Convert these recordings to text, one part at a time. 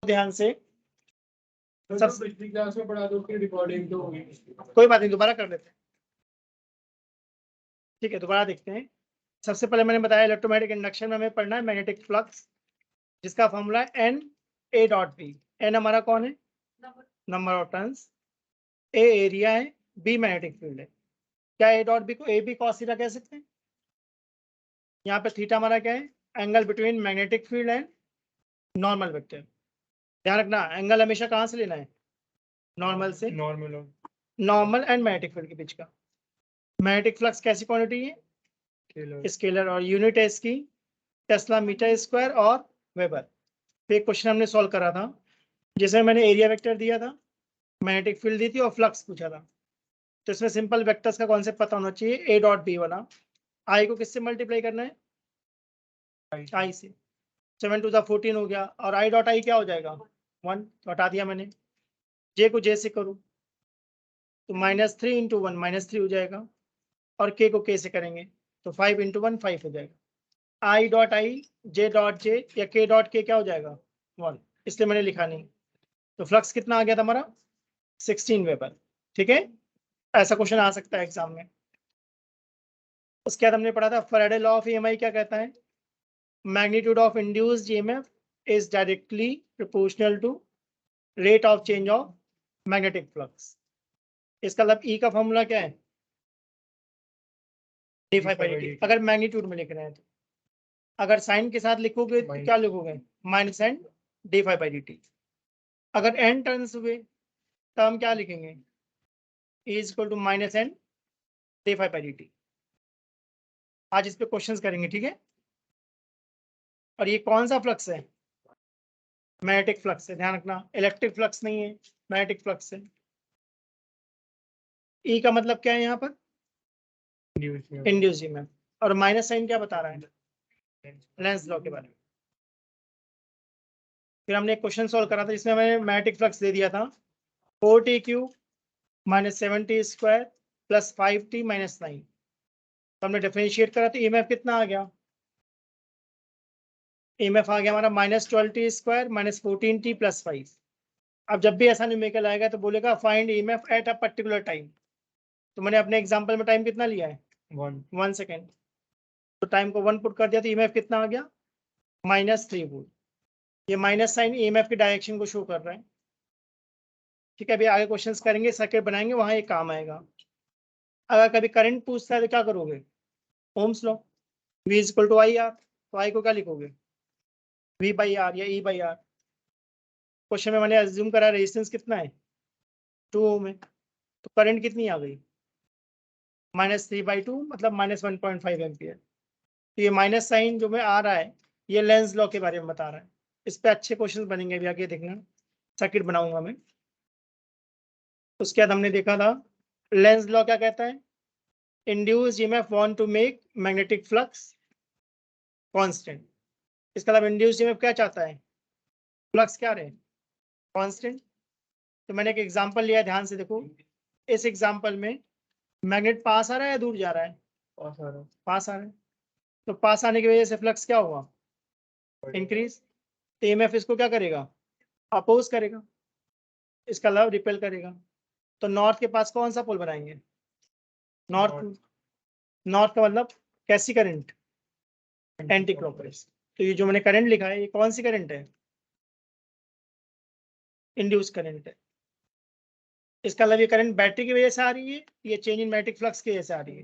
ध्यान से पिछली क्लास में पढ़ा दो कि रिकॉर्डिंग तो होगी, कोई बात नहीं, दोबारा कर लेते हैं। ठीक है, दोबारा देखते हैं। सबसे पहले मैंने बताया इलेक्ट्रोमैग्नेटिक इंडक्शन में हमें पढ़ना है मैग्नेटिक फ्लक्स, जिसका फॉर्मूला है N A dot B. N हमारा कौन है? Number of turns. A area है, बी मैग्नेटिक फील्ड है। क्या ए डॉट बी को ए बी कॉस थीटा कह सकते हैं? यहाँ पे थीटा हमारा क्या है? Angle between magnetic field and normal vector. ध्यान रखना, एंगल हमेशा कहाँ से लेना है? नॉर्मल से। नॉर्मल एंड मैग्नेटिक फील्ड के बीच का। मैग्नेटिक फ्लक्स कैसी क्वांटिटी है? स्केलर। और यूनिट है इसकी टेस्ला मीटर स्क्वायर और वेबर। तो एक क्वेश्चन हमने सॉल्व करा था जिसमें मैंने एरिया वेक्टर दिया था, मैग्नेटिक फील्ड दी थी और फ्लक्स पूछा था। तो इसमें सिंपल वेक्टर्स का कॉन्सेप्ट पता होना चाहिए। ए डॉट बी वाला आई को किससे मल्टीप्लाई करना है? आई से। 7 टू द 14 हो गया। और आई डॉट आई क्या हो जाएगा? 1, तो हटा दिया मैंने। जे को जे से करूँ तो -3 इंटू 1 -3 हो जाएगा। और के को के से करेंगे तो 5 इंटू 1 5 हो जाएगा। I dot I, J dot J या के डॉट के क्या हो जाएगा? 1, इसलिए मैंने लिखा नहीं। तो फ्लक्स कितना आ गया था हमारा? 16 वेबर। ठीक है, ऐसा क्वेश्चन आ सकता है एग्जाम में। उसके बाद हमने पढ़ा था फैराडे लॉ ऑफ ईएमआई क्या कहता है? Magnitude of induced EMF is directly proportional to rate of change of magnetic flux. इसका मतलब ई का फॉर्मूला क्या है? d∅dt। अगर मैग्नीट्यूड में लिख रहे हैं तो, अगर साइन के साथ लिखोगे तो क्या लिखोगे? Minus N d∅dt। अगर एन टर्न्स हुए तो हम क्या लिखेंगे? E is equal to minus N d∅dt। आज इस पे क्वेश्चंस करेंगे, ठीक है। और ये कौन सा फ्लक्स है? मैग्नेटिक फ्लक्स है, ध्यान रखना, इलेक्ट्रिक फ्लक्स नहीं है, मैग्नेटिक फ्लक्स है। ई का मतलब क्या है यहाँ पर? Induce EMF. और माइनस साइन क्या बता रहा है? लेंस लॉ के बारे में। फिर हमने एक क्वेश्चन सॉल्व करा था जिसमें मैंने मैग्नेटिक फ्लक्स दे दिया था 4t cube -7t square plus 5t - 9। तो हमने डिफरेंशिएट करा तो ईएमएफ कितना आ गया? ईएमएफ आ गया हमारा -12t स्क्वायर -14t + 5। अब जब भी ऐसा न्यूमेरिकल आएगा तो बोलेगा find EMF at a particular time. तो मैंने अपने एग्जांपल में टाइम कितना लिया है? 1 सेकेंड। तो टाइम को 1 पुट कर दिया तो ईएमएफ कितना आ गया? -3 वोल्ट। ये माइनस साइन ईएमएफ की डायरेक्शन को शो कर रहा है। ठीक है, अभी आगे क्वेश्चंस करेंगे, सर्किट बनाएंगे, वहां ये काम आएगा। अगर कभी करंट पूछता है तो क्या करोगे? Ohm's law, V is equal to I R. तो आई को क्या लिखोगे? V/R या E/R। क्वेश्चन में मैंने अज्यूम करा रेजिस्टेंस कितना है? 2 ओम है। तो करंट कितनी आ गई? -3/2 मतलब -1.5 एम्पियर। तो ये माइनस साइन जो में आ रहा है ये लेंस लॉ के बारे में बता रहा है। इस पे अच्छे क्वेश्चंस बनेंगे, अभी आगे देखना, सर्किट बनाऊंगा मैं। उसके बाद हमने देखा था लेंस लॉ क्या कहता है? Induced EMF want to make magnetic flux constant. इसका मतलब इंड्यूस्ड ईएमएफ क्या चाहता है? फ्लक्स क्या रहे? कांस्टेंट। तो मैंने एक एग्जांपल लिया, ध्यान से देखो। इस एग्जांपल में मैग्नेट पास आ रहा है या दूर जा रहा है? पास आ रहा है। तो पास आने की वजह से फ्लक्स क्या हुआ? इंक्रीज। तो ईएमएफ इसको क्या करेगा? अपोज करेगा। इसका मतलब रिपेल करेगा। तो नॉर्थ के पास कौन सा पोल बनाएंगे? नॉर्थ। नॉर्थ का मतलब कैसी करंट? Anti clockwise. तो ये जो मैंने करंट लिखा है ये कौन सी करंट है? इंड्यूस करंट है। इसका मतलब ये करंट बैटरी की वजह से आ रही है, ये चेंज इन मैग्नेटिक फ्लक्स की वजह से आ रही है।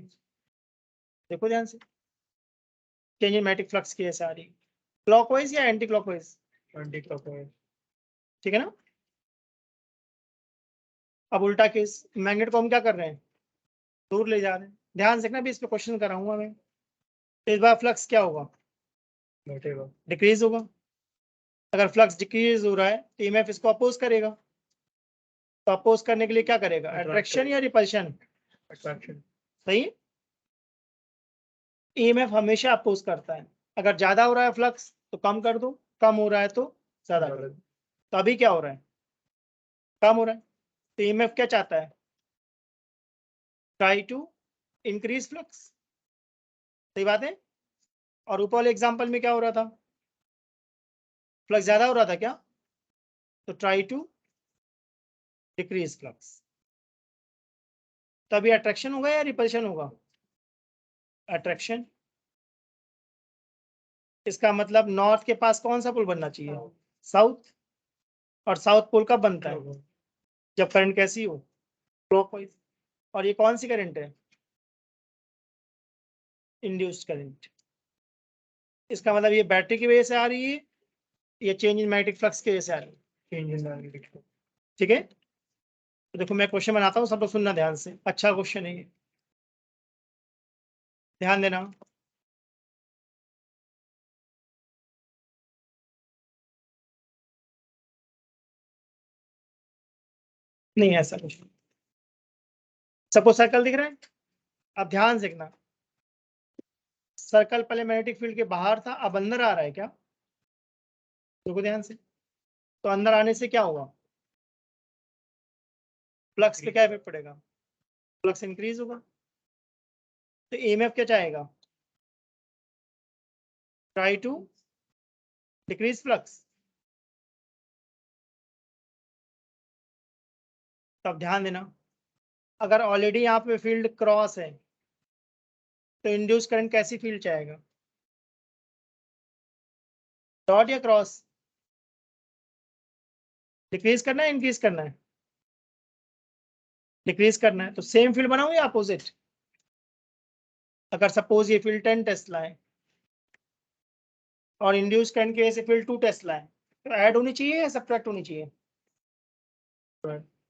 देखो ध्यान से, चेंज इन मैग्नेटिक फ्लक्स की वजह से आ रही है। क्लॉकवाइज या एंटी क्लॉकवाइज? Anti clockwise. ठीक है ना। अब उल्टा केस, मैग्नेट को हम क्या कर रहे हैं? दूर ले जा रहे हैं। ध्यान से देखना, भी इस पे क्वेश्चन कराऊंगा मैं। तो इस बार फ्लक्स क्या होगा? डिक्रीज होगा। अगर फ्लक्स डिक्रीज हो रहा है तो ईएमएफ इसको अपोज करेगा। तो अपोज करने के लिए क्या करेगा? अट्रैक्शन या रिपल्शन? अट्रैक्शन। सही। ईएमएफ हमेशा अपोज करता है। अगर ज्यादा हो रहा है फ्लक्स तो कम कर दो, कम हो रहा है तो ज्यादा कर दो। तो अभी क्या हो रहा है? कम हो रहा है। तो ईएमएफ क्या चाहता है? Try to increase flux. सही बात है। और ऊपर वाले एग्जांपल में क्या हो रहा था? फ्लक्स ज्यादा हो रहा था क्या? तो ट्राई टू डिक्रीज फ्लक्स, तभी अट्रैक्शन होगा या रिपल्शन होगा? अट्रैक्शन। इसका मतलब नॉर्थ के पास कौन सा पुल बनना चाहिए? साउथ। और साउथ पोल कब बनता है? जब करंट कैसी हो? क्लॉकवाइज। और ये कौन सी करंट है? Induced current. इसका मतलब ये बैटरी की वजह से आ रही है, ये चेंज इन मैग्नेटिक फ्लक्स की वजह से आ रही है? Change in magnetic flux. ठीक है, तो देखो मैं क्वेश्चन बनाता हूँ, सब लोग सुनना ध्यान से, अच्छा क्वेश्चन है ये, ध्यान देना। नहीं ऐसा कुछ नहीं। सबको सर्कल दिख रहा है? अब ध्यान से देखना, सर्कल पहले मैग्नेटिक फील्ड के बाहर था, अब अंदर आ रहा है क्या? देखो ध्यान से, तो अंदर आने से क्या होगा? फ्लक्स पे क्या इफेक्ट पड़ेगा? फ्लक्स इंक्रीज होगा। तो ईएमएफ क्या चाहेगा? Try to decrease flux. तब ध्यान देना, अगर ऑलरेडी यहाँ पे फील्ड क्रॉस है तो इंड्यूस करंट कैसी फील्ड चाहेगा? डॉट या क्रॉस? डिक्रीज करना है इंक्रीज करना है? डिक्रीज करना है, तो सेम फील्ड बनाऊं या अपोजिट? अगर सपोज ये फील्ड 10 टेस्ला है और इंड्यूस करंट की वजह से फील्ड 2 टेस्ला है, तो ऐड होनी चाहिए या सब्ट्रैक्ट होनी चाहिए?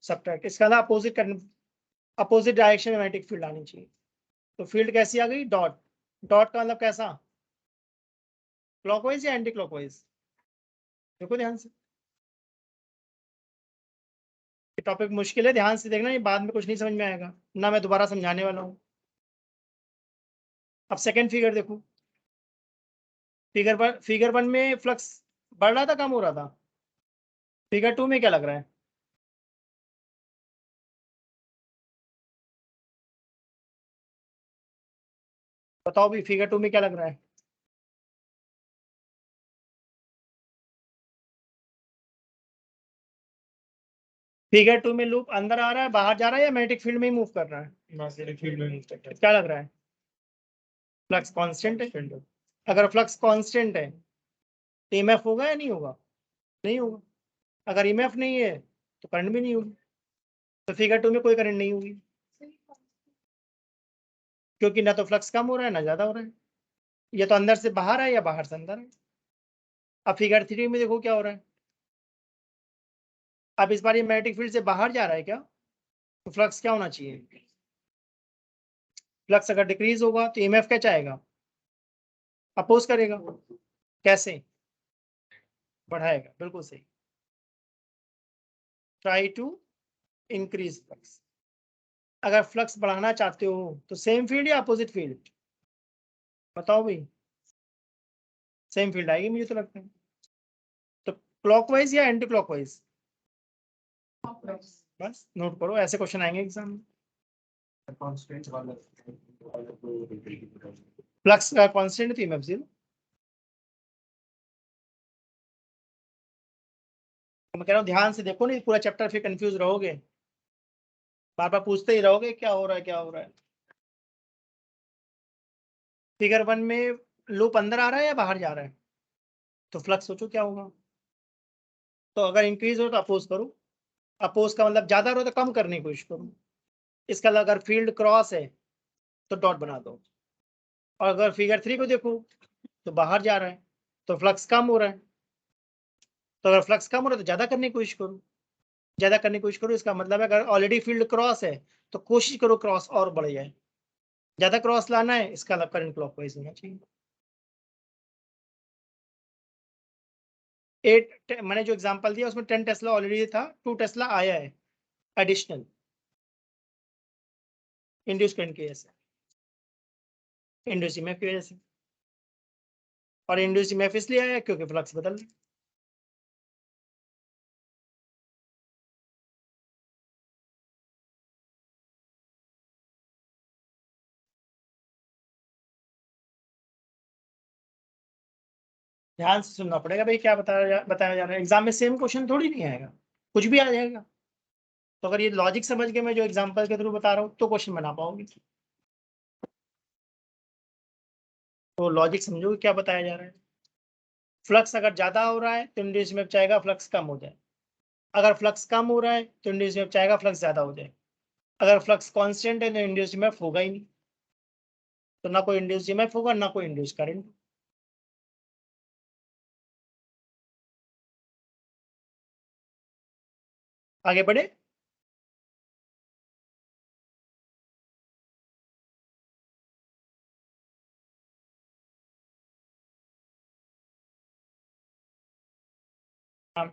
सब्ट्रैक्ट। इसका ना अपोजिट करंट, अपोजिट डायरेक्शन में मैग्नेटिक फील्ड आनी चाहिए। तो फील्ड कैसी आ गई? डॉट। डॉट का मतलब कैसा? क्लॉकवाइज या एंटी क्लॉकवाइज? देखो ध्यान से, ये टॉपिक मुश्किल है, ध्यान से देखना, ये बाद में कुछ नहीं समझ में आएगा ना, मैं दोबारा समझाने वाला हूँ। अब सेकंड फिगर देखो, फिगर वन में फ्लक्स बढ़ रहा था कम हो रहा था? फिगर टू में क्या लग रहा है? बताओ भी, फिगर टू में क्या लग रहा है? फिगर टू में लूप अंदर आ रहा है बाहर जा रहा है या मैग्नेटिक फील्ड में ही मूव कर रहा है? मैग्नेटिक फील्ड में मूव करता है। क्या लग रहा है? फ्लक्स कांस्टेंट है। अगर फ्लक्स कांस्टेंट है तो ईएमएफ होगा या नहीं होगा? नहीं होगा। अगर ईएमएफ नहीं है तो करंट भी नहीं होगी, तो फिगर टू में कोई करंट नहीं होगी, क्योंकि ना तो फ्लक्स कम हो रहा है ना ज्यादा हो रहा है, ये तो अंदर से बाहर है या बाहर से अंदर है। अब फिगर थ्री में देखो क्या हो रहा है, अब इस बार ये मैग्नेटिक फील्ड से बाहर जा रहा है क्या? तो फ्लक्स क्या होना चाहिए? फ्लक्स अगर डिक्रीज होगा तो ईएमएफ क्या चाहेगा? अपोज करेगा। कैसे? बढ़ाएगा, बिल्कुल सही। Try to increase flux. अगर फ्लक्स बढ़ाना चाहते हो तो सेम फील्ड या अपोजिट फील्ड? बताओ भाई, सेम फील्ड आएगी मुझे तो लगता है। तो क्लॉकवाइज या एंटी क्लॉकवाइज? बस नोट करो, ऐसे क्वेश्चन आएंगे एग्जाम में। फ्लक्स का कांस्टेंट थी ईएमएफ जीरो। मैं कह रहा हूँ ध्यान से देखो, नहीं पूरा चैप्टर फिर कंफ्यूज रहोगे, बार बार पूछते ही रहोगे क्या हो रहा है क्या हो रहा है। फिगर वन में लूप अंदर आ रहा है या बाहर जा रहा है? तो फ्लक्स सोचो क्या होगा। तो अगर इंक्रीज हो तो अपोज करो, अपोज का मतलब ज्यादा हो तो कम करने की कोशिश करो। इसका अगर फील्ड क्रॉस है तो डॉट बना दो, और अगर फिगर थ्री को देखो तो बाहर जा रहा है तो फ्लक्स कम हो रहा है, तो अगर फ्लक्स कम हो रहा है तो ज्यादा करने की कोशिश करो, ज्यादा करने की कोशिश करो। इसका मतलब है अगर ऑलरेडी फील्ड क्रॉस है तो कोशिश करो क्रॉस और बढ़ जाए, ज्यादा क्रॉस लाना है, इसका मतलब करंट क्लॉकवाइज होना चाहिए। मैंने जो एग्जांपल दिया उसमें 10 टेस्ला ऑलरेडी था, 2 टेस्ला आया है एडिशनल इंड्यूस करंट की वजह से, इंड्यूस ईएमएफ की वजह से। और इंड्यूस ईएमएफ इसलिए आया क्योंकि फ्लक्स बदल रहा है। ध्यान से सुनना पड़ेगा भाई, क्या बताया जा रहा है। एग्जाम में सेम क्वेश्चन थोड़ी नहीं आएगा, कुछ भी आ जाएगा। तो अगर ये लॉजिक समझ के मैं जो एग्जांपल के थ्रू बता रहा हूँ तो क्वेश्चन बना पाओगे। तो लॉजिक समझो क्या बताया जा रहा है। फ्लक्स अगर ज्यादा हो रहा है तो इंड्यूस में चाहेगा फ्लक्स कम हो जाए, अगर फ्लक्स कम हो रहा है तो इंड्यूस में चाहेगा फ्लक्स ज्यादा हो जाए, अगर फ्लक्स कांस्टेंट है तो इंड्यूस में होगा ही नहीं, तो ना कोई इंड्यूस ईएमएफ होगा ना कोई इंड्यूस करंट। आगे बढ़े। हाँ।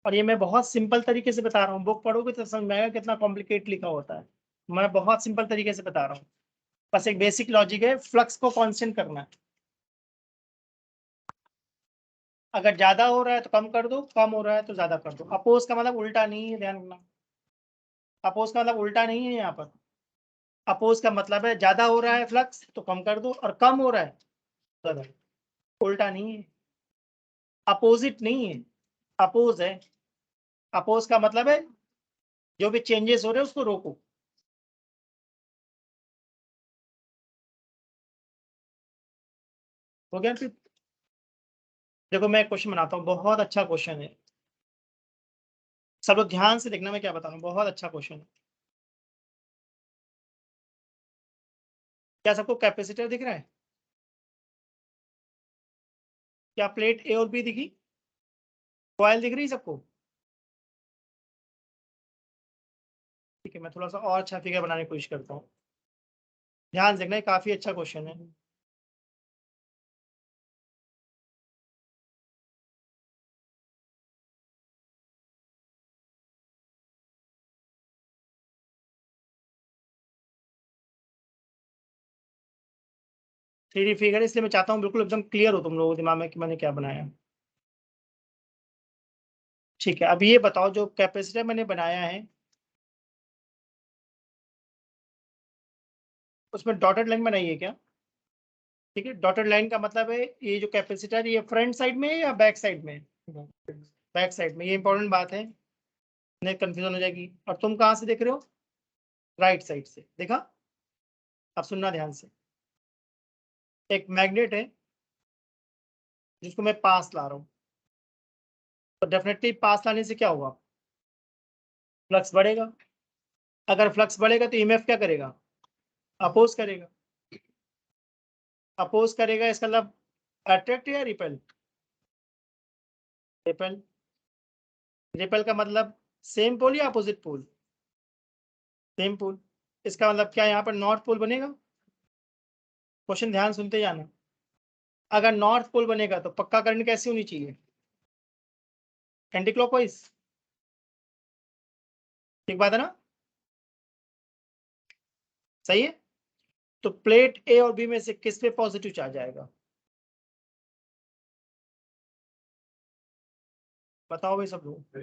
और ये मैं बहुत सिंपल तरीके से बता रहा हूँ, बुक पढ़ोगे तो समझ में आएगा कितना कॉम्प्लिकेट लिखा होता है। मैं बहुत सिंपल तरीके से बता रहा हूँ, बस एक बेसिक लॉजिक है, फ्लक्स को कांस्टेंट करना है। अगर ज्यादा हो रहा है तो कम कर दो, कम हो रहा है तो ज्यादा कर दो। अपोज का मतलब उल्टा नहीं है, ध्यान रखना। अपोज का मतलब उल्टा नहीं है यहाँ पर। अपोज का मतलब है ज्यादा हो रहा है फ्लक्स तो कम कर दो, और कम हो रहा है तो ज्यादा। उल्टा नहीं है, अपोजिट नहीं है, अपोज है। अपोज का मतलब है जो भी चेंजेस हो रहे हैं उसको रोको। हो गया फिर। देखो मैं क्वेश्चन बनाता हूँ, बहुत अच्छा क्वेश्चन है, सब लोग ध्यान से देखना मैं क्या बता रहा हूँ, बहुत अच्छा क्वेश्चन है। क्या सबको कैपेसिटर दिख रहा है? क्या प्लेट ए और बी दिखी? कॉइल दिख रही है सबको? ठीक है, मैं थोड़ा सा और अच्छा फिगर बनाने की कोशिश करता हूँ। ध्यान से देखना, ये काफी अच्छा क्वेश्चन है। थ्री डी फिगर इसलिए मैं चाहता हूँ बिल्कुल एकदम क्लियर हो तुम लोगों के दिमाग में कि मैंने क्या बनाया। ठीक है, अब ये बताओ जो कैपेसिटर मैंने बनाया है उसमें डॉटेड लाइन बनाई है क्या? ठीक है, डॉटेड लाइन का मतलब है ये जो कैपेसिटर ये फ्रंट साइड में है या बैक साइड में? बैक साइड में, ये इंपॉर्टेंट बात है, नहीं कंफ्यूजन हो जाएगी। और तुम कहाँ से देख रहे हो? राइट साइड से, देखा? अब सुनना ध्यान से। एक मैग्नेट है जिसको मैं पास ला रहा हूँ, तो डेफिनेटली पास लाने से क्या होगा? फ्लक्स बढ़ेगा। अगर फ्लक्स बढ़ेगा तो ईएमएफ क्या करेगा? अपोज करेगा। अपोज करेगा इसका मतलब अट्रैक्ट या रिपेल? रिपेल। रिपेल का मतलब सेम पोल या अपोजिट पोल? Same pole. इसका मतलब क्या यहाँ पर नॉर्थ पोल बनेगा? क्वेश्चन ध्यान सुनते जाना। अगर नॉर्थ पोल बनेगा तो पक्का करंट कैसी होनी चाहिए? Anti clockwise. ठीक बात है ना? सही है। तो प्लेट ए और बी में से किस पे पॉजिटिव चार्ज आएगा? बताओ भाई सब लोग।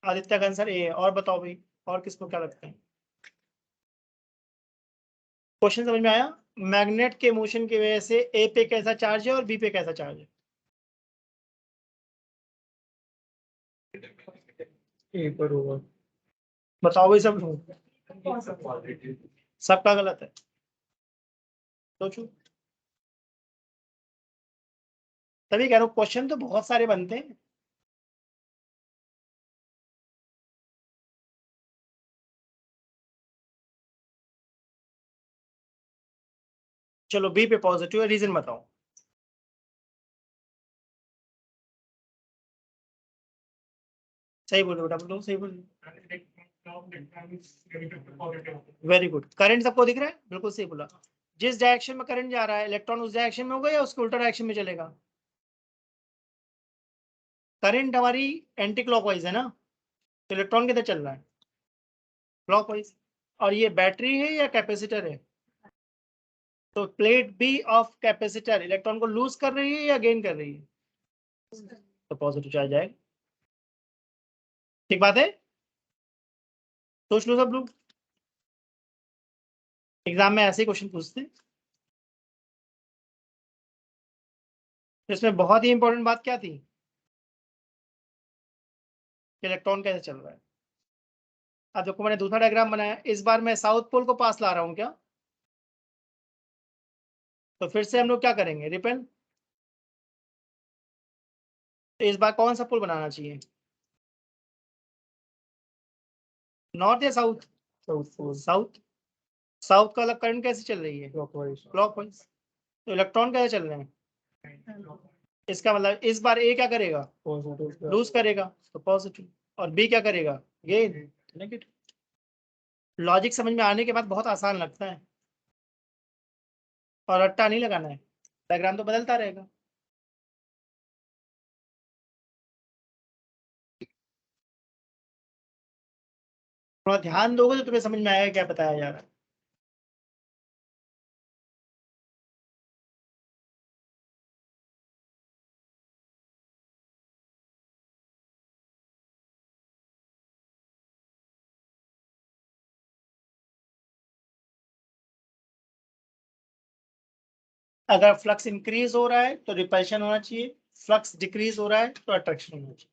आदित्य का आंसर ए है, और बताओ भाई, और किसको क्या लगता है? क्वेश्चन समझ में आया? मैग्नेट के मोशन की वजह से ए पे कैसा चार्ज है और बी पे कैसा चार्ज है? ए पर होगा। बताओ भाई सब लोग। सबका गलत है, सोचो। तभी कह रहा हूँ क्वेश्चन तो बहुत सारे बनते हैं। चलो बी पे पॉजिटिव है, रीजन बताओ। सही बोलो बेटा, बोलो सही बोलो। वेरी गुड, करंट सबको दिख रहा है, बिल्कुल सही बोला। जिस डायरेक्शन में करंट जा रहा है इलेक्ट्रॉन उस डायरेक्शन में होगा या उसके उल्टा डायरेक्शन में चलेगा? करंट हमारी एंटी क्लॉकवाइज है ना, तो इलेक्ट्रॉन किधर चल रहा है? क्लॉकवाइज। और ये बैटरी है या कैपेसिटर है? तो plate B of capacitor electron को लूज कर रही है या गेन कर रही है? तो पॉजिटिव चार्ज आएगा। ठीक बात है। सोच लो सब लोग, एग्जाम में ऐसे ही क्वेश्चन पूछते हैं। इसमें बहुत ही इंपॉर्टेंट बात क्या थी, इलेक्ट्रॉन कैसे चल रहा है। अब देखो मैंने दूसरा डायग्राम बनाया, इस बार मैं साउथ पोल को पास ला रहा हूं क्या, तो फिर से हम लोग क्या करेंगे, रिपेल। तो इस बार कौन सा पोल बनाना चाहिए, नॉर्थ या साउथ, साउथ। साउथ का अलग करंट कैसे चल रही है, क्लॉकवाइज। तो इलेक्ट्रॉन कैसे चल रहे हैं, इसका मतलब इस बार ए क्या करेगा, लूज करेगा, तो पॉजिटिव, और बी क्या करेगा, गेन, नेगेटिव। लॉजिक समझ में आने के बाद बहुत आसान लगता है, और रट्टा नहीं लगाना है, डायग्राम तो बदलता रहेगा। थोड़ा ध्यान दोगे तो तुम्हें समझ में आएगा क्या बताया जा रहा है। अगर फ्लक्स इंक्रीज हो रहा है तो रिपल्शन होना चाहिए, फ्लक्स डिक्रीज हो रहा है तो अट्रैक्शन होना चाहिए।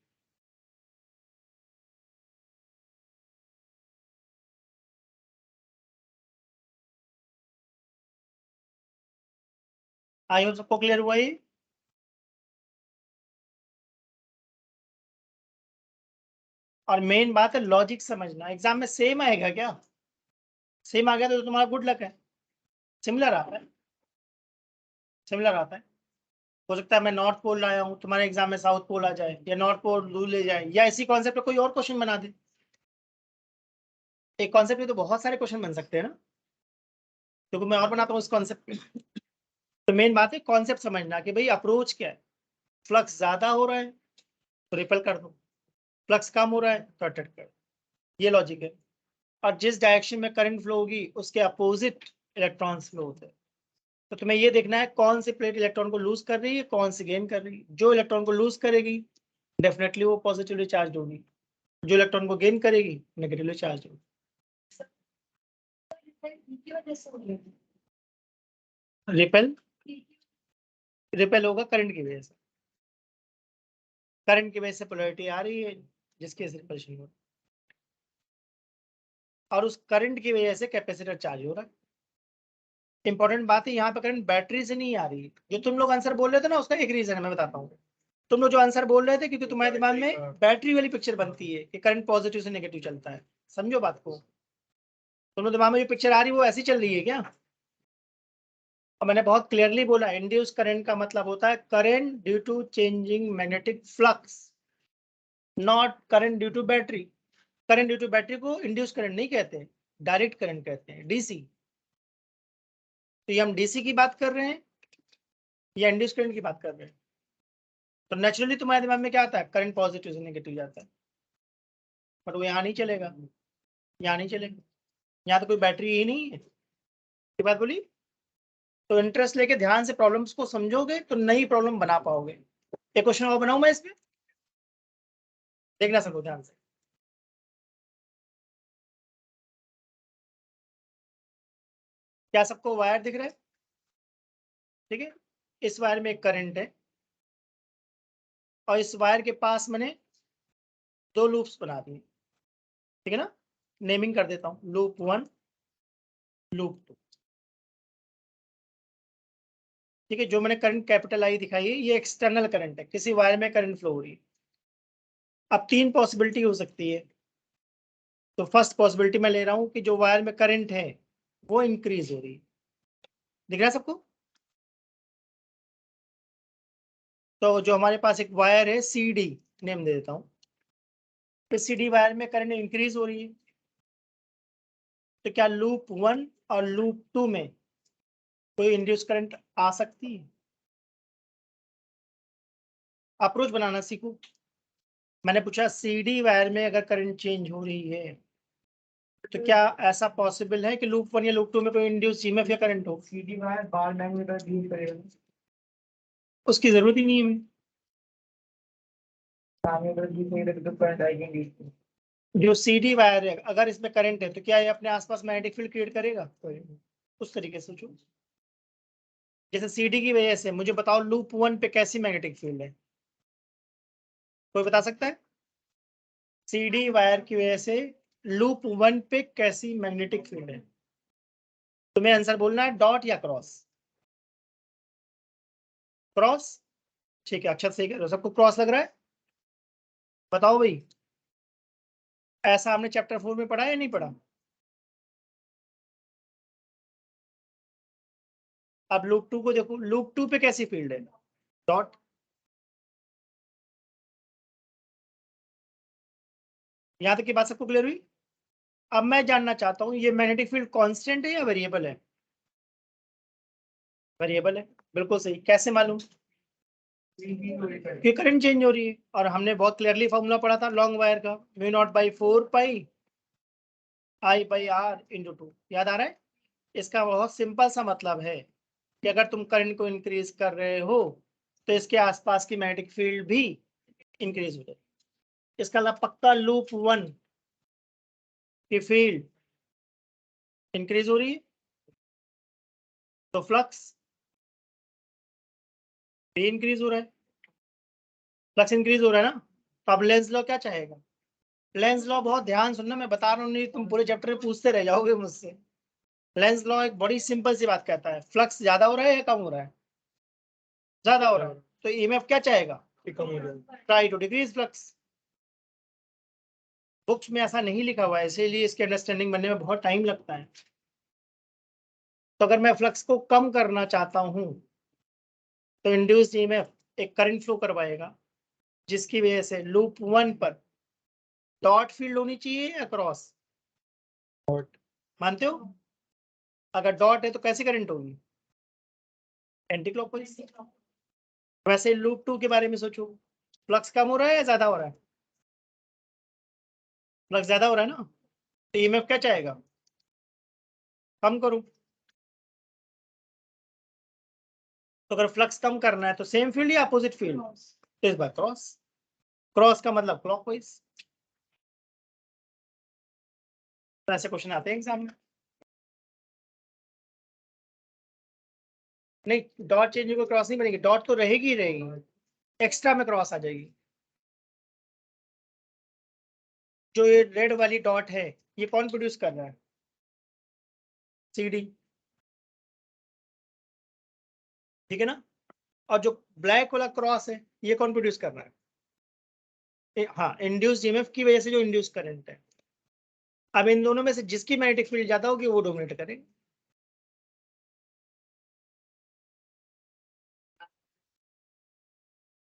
आई होप सबको क्लियर हुआ ये। और मेन बात है लॉजिक समझना, एग्जाम में सेम आएगा क्या, सेम आ गया तो तुम्हारा गुड लक है, सिमिलर आता है, सिमिलर आता है। हो सकता है मैं नॉर्थ पोल लाया हूँ, तुम्हारे एग्जाम में साउथ पोल आ जाए, या नॉर्थ पोल दूर ले जाए, या इसी कॉन्सेप्ट पे कोई और क्वेश्चन बना दे। एक कॉन्सेप्ट में तो बहुत सारे क्वेश्चन बन सकते हैं ना, क्योंकि मैं और बनाता हूँ इस कॉन्सेप्ट पे। तो मेन बात है कॉन्सेप्ट समझना कि भाई अप्रोच क्या है, फ्लक्स ज्यादा हो रहा है तो रिपेल कर दो, फ्लक्स कम हो रहा है तो अट्रैक्ट कर दो, ये लॉजिक है। और जिस डायरेक्शन में करंट फ्लो होगी उसके अपोजिट इलेक्ट्रॉन्स फ्लो होते हैं। तो तुम्हें ये देखना है कौन सी प्लेट इलेक्ट्रॉन को लूज कर रही है, कौन सी गेन कर रही है। जो इलेक्ट्रॉन को लूज करेगी डेफिनेटली वो पॉजिटिवली चार्ज होगी, जो इलेक्ट्रॉन को गेन करेगी नेगेटिवली चार्ज होगी। रिपेल, रिपेल होगा करंट की वजह से, करंट की वजह से पोलैरिटी आ रही है जिसकी वजह से रिपल्शन हो रहा है, और उस करंट की वजह से कैपेसिटर चार्ज हो रहा है। इंपॉर्टेंट बात है यहाँ पे करंट बैटरी से नहीं आ रही है। जो तुम लोग आंसर बोल रहे थे ना उसका एक रीजन है, मैं बताता हूँ। तुम लोग जो आंसर बोल रहे थे क्योंकि तुम्हारे दिमाग में बैटरी वाली पिक्चर बनती है कि करंट पॉजिटिव से नेगेटिव चलता है, समझो बात को। तुम लोग दिमाग में जो पिक्चर आ रही है वो ऐसी चल रही है क्या, और मैंने बहुत क्लियरली बोला इंड्यूस करंट का मतलब होता है current due to changing magnetic flux, not current due to battery. Current due to battery को इंड्यूस करंट नहीं कहते, डायरेक्ट करंट कहते हैं, डीसी। तो ये हम डीसी की बात कर रहे हैं या इंड्यूस करंट की बात कर रहे हैं। तो नेचुरली तुम्हारे दिमाग में क्या आता है, करंट पॉजिटिव से नेगेटिव जाता है, बट वो यहाँ नहीं चलेगा, यहाँ नहीं चलेगा, यहाँ तो कोई बैटरी ही नहीं है, ये बात बोली। तो इंटरेस्ट लेके ध्यान से प्रॉब्लम्स को समझोगे तो नई प्रॉब्लम बना पाओगे। एक क्वेश्चन और बनाऊं मैं इसमें, देखना सबको ध्यान से। क्या सबको वायर दिख रहा है, ठीक है। इस वायर में एक करंट है, और इस वायर के पास मैंने दो लूप्स बना दिए, ठीक है ना। नेमिंग कर देता हूँ, लूप 1, लूप 2, ठीक है। जो मैंने करंट कैपिटल आई दिखाई है ये एक्सटर्नल करंट है, किसी वायर में करंट फ्लो हो रही है। अब तीन पॉसिबिलिटी हो सकती है। तो फर्स्ट पॉसिबिलिटी मैं ले रहा हूँ कि जो वायर में करंट है वो इंक्रीज हो रही है, दिख रहा है सबको। तो जो हमारे पास एक वायर है सी डी, नेम दे देता हूँ, इस सी डी वायर में करंट इंक्रीज हो रही है। तो क्या लूप 1 और लूप 2 में कोई इंड्यूस करंट आ सकती है, अप्रोच बनाना सीखो। मैंने पूछा सी डी वायर में अगर करंट चेंज हो रही है तो क्या ऐसा पॉसिबल है कि लूप 1 या लूप 2 में कोई इंड्यूस ईएमएफ या करंट हो, सीधी वायर बार मैग्नेटाइज यूज करेगा, उसकी जरूरत ही नहीं है हमें। मैग्नेटाइज यूज करेगा तो करंट आएगी। जो CD वायर है अगर इसमें करंट है तो क्या ये अपने आसपास मैग्नेटिक फील्ड क्रिएट करेगा? उस तरीके से सोचो, जैसे CD की वजह से मुझे बताओ लूप 1 पे कैसी मैग्नेटिक फील्ड है, कोई बता सकता है? CD वायर की वजह से लूप 1 पे कैसी मैग्नेटिक फील्ड है? तुम्हें आंसर बोलना है डॉट या क्रॉस। क्रॉस, ठीक है, अक्षर सही कह रहे हो, सबको क्रॉस लग रहा है? बताओ भाई, ऐसा हमने चैप्टर 4 में पढ़ा या नहीं पढ़ा? अब लूप 2 को देखो, लूप 2 पे कैसी फील्ड है? डॉट। यहां तक की बात सबको क्लियर हुई? अब मैं जानना चाहता हूं ये मैग्नेटिक फील्ड कांस्टेंट है या वेरिएबल है? वेरिएबल है, बिल्कुल सही। कैसे मालूम? कि करंट चेंज हो रही है, और हमने बहुत क्लियरली फॉर्मूला पढ़ा था लॉन्ग वायर का, mu naught by 4 pi I by R into 2, याद आ रहा है? इसका बहुत सिंपल सा मतलब है कि अगर तुम करंट को इंक्रीज कर रहे हो तो इसके आसपास की मैग्नेटिक फील्ड भी इंक्रीज हो जाएगी। इसका मतलब पक्का लूप 1 की फील्ड इंक्रीज हो रही है तो फ्लक्स भी इंक्रीज हो रहा है। फ्लक्स इंक्रीज हो रहा है ना, तो अब लेंस लॉ क्या चाहेगा? लेंस लॉ, बहुत ध्यान सुनना, मैं बता रहा हूँ, नहीं तुम पूरे चैप्टर में पूछते रह जाओगे मुझसे। लेंस लॉ एक बड़ी सिंपल सी बात कहता है, फ्लक्स ज्यादा हो रहा है या कम हो रहा है? ज्यादा हो रहा है, तो ईएमएफ क्या चाहेगा? कम हो जाएगा। Try to decrease flux. Books में ऐसा नहीं लिखा हुआ है, इसीलिए इसकी अंडरस्टैंडिंग बनने में बहुत टाइम लगता है। तो अगर मैं फ्लक्स को कम करना चाहता हूं तो इंड्यूस्ड ईएमएफ एक करंट फ्लो करवाएगा जिसकी वजह से लूप 1 पर डॉट फील्ड होनी चाहिए या क्रॉस? मानते हो? अगर डॉट है तो कैसी करंट होगी? Anti clockwise. वैसे लूप 2 के बारे में सोचो, फ्लक्स कम हो रहा है या ज्यादा हो रहा है? फ्लक्स ज्यादा हो रहा है ना, तो ईएमएफ क्या चाहेगा? कम करो। तो अगर फ्लक्स कम करना है तो सेम फील्ड या अपोजिट फील्ड? तो इस बार क्रॉस। क्रॉस का मतलब क्लॉकवाइज। तो ऐसे क्वेश्चन आते हैं एग्जाम में। नहीं, डॉट चेंज को क्रॉस नहीं बनेगी, डॉट तो रहेगी ही रहेगी, एक्स्ट्रा में क्रॉस आ जाएगी। जो ये रेड वाली डॉट है ये कौन प्रोड्यूस कर रहा है? CD, ठीक है ना? और जो ब्लैक वाला क्रॉस है ये कौन प्रोड्यूस कर रहा है? हाँ, इंड्यूस्ड ईएमएफ की वजह से जो इंड्यूस करंट है। अब इन दोनों में से जिसकी मैग्नेटिक फील्ड ज्यादा होगी वो डोमिनेट करेगी।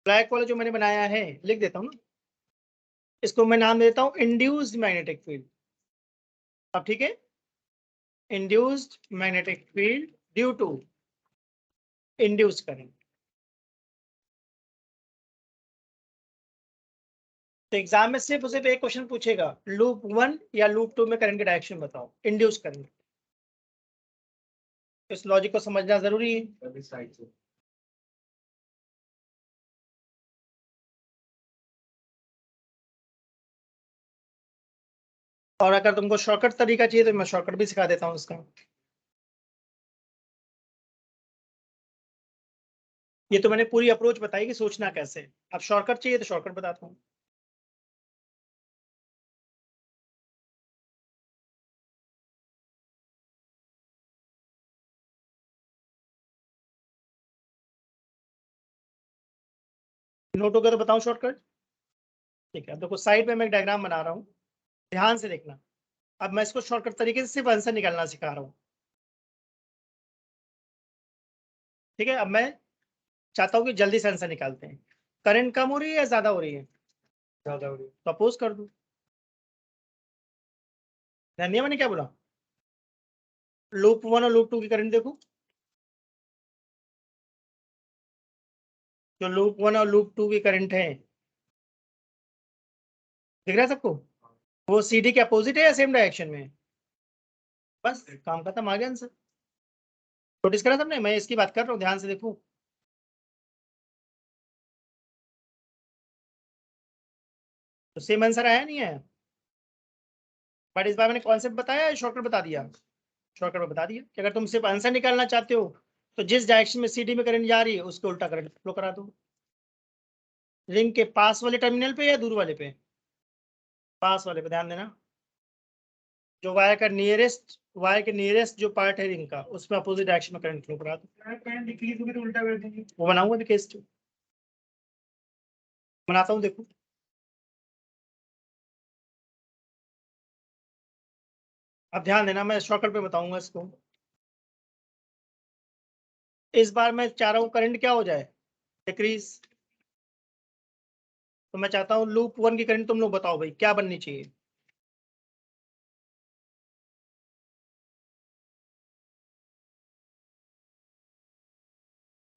ब्लैक वाला जो मैंने बनाया है लिख देता हूँ ना, इसको मैं नाम देता हूँ इंड्यूस्ड मैग्नेटिक फील्ड। अब ठीक है, induced magnetic field due to induced current. तो एग्जाम में सिर्फ उसे एक क्वेश्चन पूछेगा, लूप 1 या लूप 2 में करंट की डायरेक्शन बताओ, इंड्यूस करंट। इस लॉजिक को समझना जरूरी है। और अगर तुमको शॉर्टकट तरीका चाहिए तो मैं शॉर्टकट भी सिखा देता हूँ उसका। ये तो मैंने पूरी अप्रोच बताई कि सोचना कैसे है। अब शॉर्टकट चाहिए तो शॉर्टकट बताता हूँ। नोट हो गया तो बताऊँ शॉर्टकट? ठीक है, अब देखो साइड में मैं एक डायग्राम बना रहा हूँ, ध्यान से देखना। अब मैं इसको शॉर्टकट तरीके से सिर्फ आंसर निकालना सिखा रहा हूँ, ठीक है? अब मैं चाहता हूँ कि जल्दी से आंसर निकालते हैं। करंट कम हो रही है या ज्यादा हो रही है? ज्यादा हो रही है। तो अपोज कर दो। ध्यान दिया मैंने क्या बोला? लूप 1 और लूप 2 की करंट देखो, जो लूप 1 और लूप 2 की करंट है, दिख रहा है सबको? वो CD के अपोजिट है या सेम डायरेक्शन में है? बस काम खत्म, आ गया आंसर। नोटिस करा सबने? मैं इसकी बात कर रहा हूँ, ध्यान से देखो। तो सेम आंसर आया नहीं आया? बट इस बार मैंने कॉन्सेप्ट बताया, शॉर्टकट बता दिया। शॉर्टकट में बता दिया कि अगर तुम सिर्फ आंसर निकालना चाहते हो तो जिस डायरेक्शन में सीडी में करंट जा रही है उसके उल्टा करंट फ्लो करा दो। रिंग के पास वाले टर्मिनल पे या दूर वाले पे? पास वाले पे ध्यान देना। जो वायर के नियरेस्ट जो पार्ट है रिंग का, उसमें अपोजिट डायरेक्शन में करंट फ्लो करा दो। करंट डिक्रीज होगी तो उल्टा कर देंगे। वो बनाऊंगा भी केस 2, बनाता हूँ देखो। अब ध्यान देना, मैं शॉर्टकट पे बताऊंगा इसको। इस बार मैं चाह रहा हूँ करंट क्या हो जाए, डिक्रीज। तो मैं चाहता हूँ लूप 1 की करंट तुम लोग बताओ भाई क्या बननी चाहिए।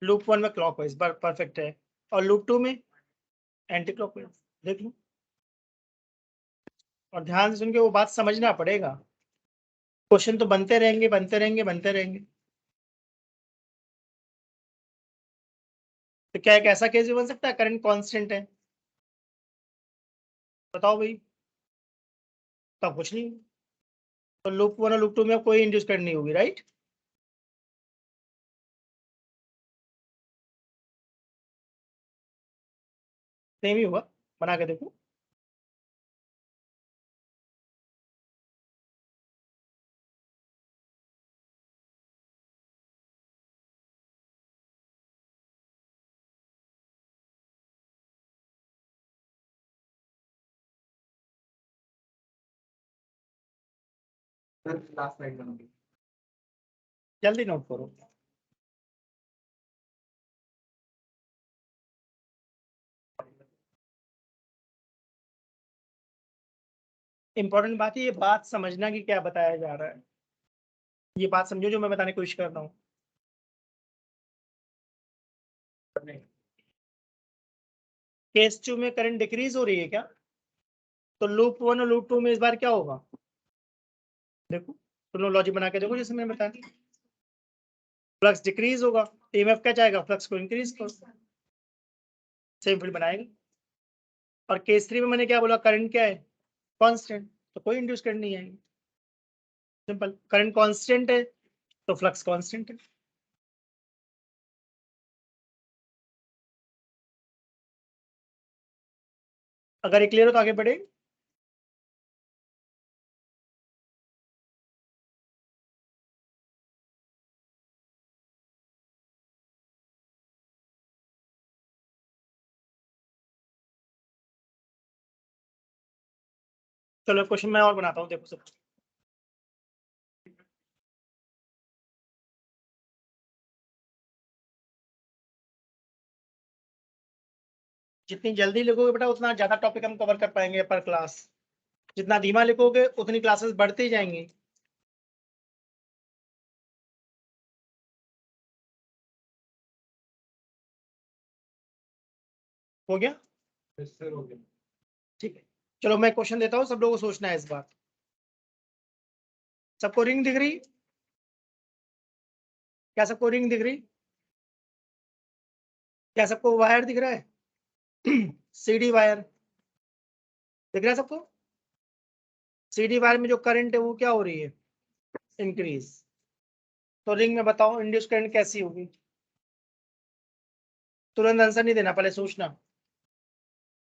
लूप 1 में क्लॉकवाइज परफेक्ट है, और लूप 2 में एंटी क्लॉकवाइज। देख लो और ध्यान से सुन के वो बात समझना पड़ेगा। क्वेश्चन तो बनते रहेंगे बनते रहेंगे बनते रहेंगे। तो क्या एक ऐसा केस भी बन सकता है करंट कांस्टेंट है? बताओ भाई। तब कुछ नहीं, तो लूप 1 और लूप 2 में कोई इंड्यूस करंट नहीं होगी, राइट? सेम ही होगा, बना के देखो। लास्ट लाइन बनाओगे। जल्दी नोट करो। इंपॉर्टेंट बात है ये बात समझना कि क्या बताया जा रहा है। ये बात समझो जो मैं बताने की कोशिश कर रहा हूँ। केस 2 में करंट डिक्रीज हो रही है क्या? तो लूप 1 और लूप 2 में इस बार क्या होगा? देखो तुम लोग लॉजिक बना के देखो जैसे मैंने बताया। फ्लक्स डिक्रीज होगा, ईएमएफ क्या चाहेगा, फ्लक्स को इंक्रीज करो। सेम फील्ड बनाएगा। और केस 3 में मैंने क्या बोला, करंट क्या है, कांस्टेंट, तो कोई इंड्यूस करंट नहीं आएगी। सिंपल, करंट कांस्टेंट है तो फ्लक्स कांस्टेंट है। अगर ये क्लियर हो तो आगे बढ़े। चलो क्वेश्चन मैं और बनाता हूँ, देखो सब। जितनी जल्दी लिखोगे बेटा उतना ज्यादा टॉपिक हम कवर कर पाएंगे पर क्लास। जितना धीमा लिखोगे उतनी क्लासेस बढ़ती जाएंगी। हो गया? सर हो गया। ठीक है, चलो मैं क्वेश्चन देता हूँ, सब लोगों को सोचना है इस बार। सबको रिंग दिख रही? क्या सबको रिंग दिख रही? क्या सबको वायर दिख रहा है? सीडी वायर दिख रहा है सबको? सीडी वायर में जो करंट है वो क्या हो रही है, इंक्रीज। तो रिंग में बताओ इंड्यूस करंट कैसी होगी? तुरंत आंसर नहीं देना, पहले सोचना।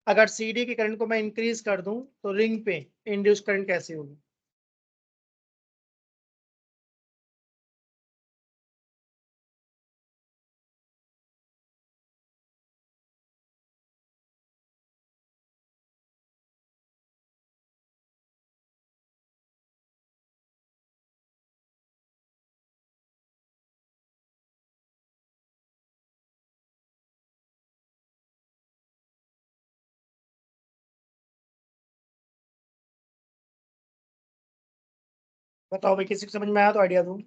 अगर सीडी की करंट को मैं इंक्रीज कर दूं तो रिंग पे इंड्यूस करंट कैसी होगी? बताओ भाई, किसी को समझ में आया तो आइडिया दूं।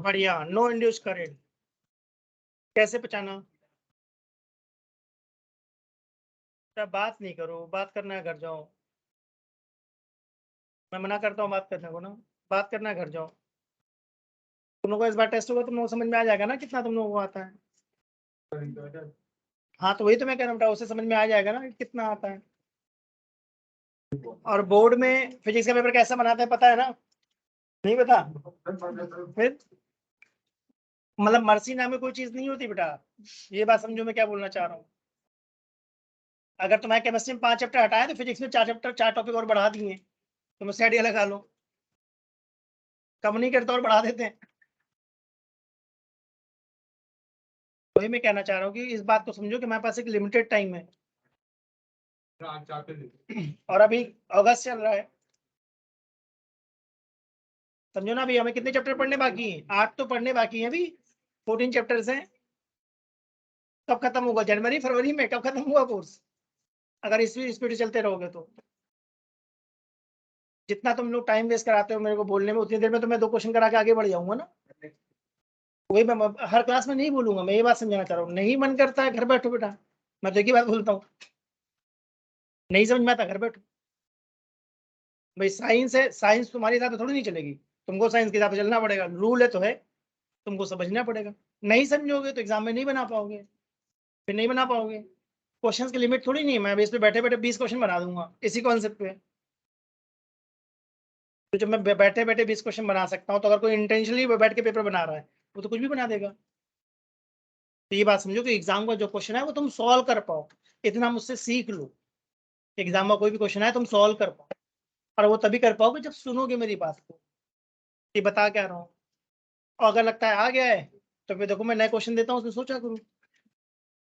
बढ़िया, नो इंड्यूस करंट। कैसे पहचाना? क्या बात नहीं करो, बात करना है घर जाओ। मैं मना करता हूँ बात करने को ना, बात करना है घर जाओ। तुम लोगों को इस बार टेस्ट होगा, तुम लोगों को समझ में आ जाएगा ना कितना तुम लोगों को आता है। हाँ तो वही तो मैं कह रहा हूँ बेटा, उससे समझ में आ जाएगा ना कि कितना आता है। और बोर्ड में फिजिक्स का पेपर कैसा बनाते हैं पता है ना? नहीं पता? फिर मतलब मर्सी नाम में कोई चीज नहीं होती बेटा, ये बात समझो मैं क्या बोलना चाह रहा हूँ। अगर तुम्हारे केमिस्ट्री में 5 चैप्टर हटाए तो फिजिक्स में 4 चैप्टर 4 टॉपिक और बढ़ा दिए, तुम उससे आइडिया लगा लो। कम नहीं करते और बढ़ा देते हैं। वही मैं कहना चाह रहा हूँ कि इस बात को समझो कि हमारे पास एक लिमिटेड टाइम है, और अभी अगस्त चल रहा है। समझो ना, अभी हमें कितने चैप्टर पढ़ने बाकी हैं? 8 तो पढ़ने बाकी हैं अभी, 14 चैप्टर्स हैं। कब खत्म होगा? जनवरी फरवरी में कब खत्म हुआ कोर्स? अगर इसी स्पीड से चलते रहोगे तो। जितना तुम लोग टाइम वेस्ट कराते हो मेरे को बोलने में, उतनी देर में तो मैं 2 क्वेश्चन करा के आगे बढ़ जाऊंगा ना। वही मैं हर क्लास में नहीं बोलूंगा, मैं ये बात समझाना चाह रहा हूँ। नहीं मन करता है घर बैठो बेटा, मैं तो एक ही बात बोलता हूँ, नहीं समझ में आता घर बैठो। भाई साइंस है, साइंस तुम्हारे हिसाब से थोड़ी नहीं चलेगी, तुमको साइंस के हिसाब से चलना पड़ेगा, रूल है तो है, तुमको समझना पड़ेगा। नहीं समझोगे तो एग्जाम में नहीं बना पाओगे, फिर नहीं बना पाओगे। क्वेश्चंस की लिमिट थोड़ी नहीं है, मैं अभी इस पे बैठे बैठे 20 क्वेश्चन बना दूंगा इसी कॉन्सेप्ट पे। तो जब मैं बैठे बैठे 20 क्वेश्चन बना सकता हूँ, तो अगर कोई इंटेंशनली बैठ के पेपर बना रहा है वो तो कुछ भी बना देगा। तो ये बात समझो कि एग्जाम का जो क्वेश्चन है वो तुम सॉल्व कर पाओ, इतना मुझसे सीख लो। एग्जाम का कोई भी क्वेश्चन है तुम सॉल्व कर पाओ, और वो तभी कर पाओगे जब सुनोगे मेरी बात को, ये बता क्या रहा हूँ। और अगर लगता है आ गया है तो फिर देखो मैं नए क्वेश्चन देता हूँ, उसमें सोचा करूँ।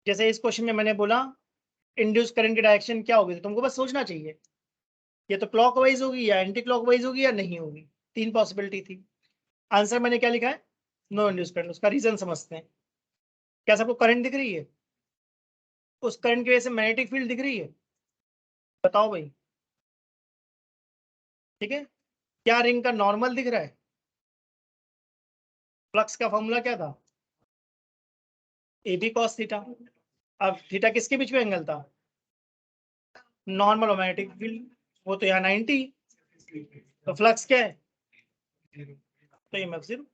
जैसे इस क्वेश्चन में मैंने बोला इंड्यूस करंट की डायरेक्शन क्या होगी, तो तुमको बस सोचना चाहिए ये तो क्लॉकवाइज होगी या एंटी क्लॉकवाइज होगी या नहीं होगी। 3 पॉसिबिलिटी थी। आंसर मैंने क्या लिखा है? No induce current. उसका रीजन समझते हैं। क्या सबको करंट दिख रही है? उस करंट की वजह से मैग्नेटिक फील्ड दिख रही है? बताओ भाई। ठीक है। क्या रिंग का नॉर्मल दिख रहा है? फ्लक्स का फॉर्मूला क्या था? A B cos theta. अब थीटा किसके बीच में एंगल था? नॉर्मल और मैग्नेटिक फील्ड, वो तो यहाँ 90। तो फ्लक्स क्या है? तो ईएमएफ 0,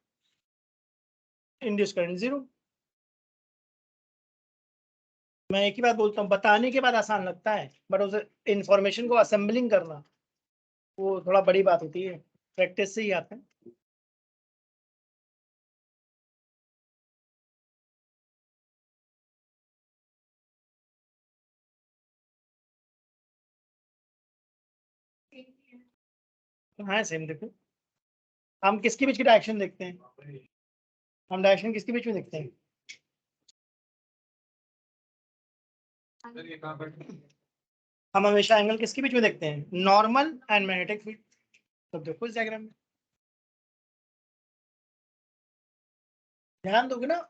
इंड्यूस करंट 0। मैं एक ही बात बोलता हूँ, बताने के बाद आसान लगता है, बट उसे इंफॉर्मेशन को असेंबलिंग करना वो थोड़ा बड़ी बात होती है, प्रैक्टिस से ही आता है। हाँ सेम देखो, हम किसके बीच की डायरेक्शन देखते हैं? हम डायरेक्शन किसके बीच में देखते हैं? हम हमेशा एंगल किसके बीच में देखते हैं? Normal and magnetic field. तो देखो इस डायग्राम में ध्यान दोगे ना।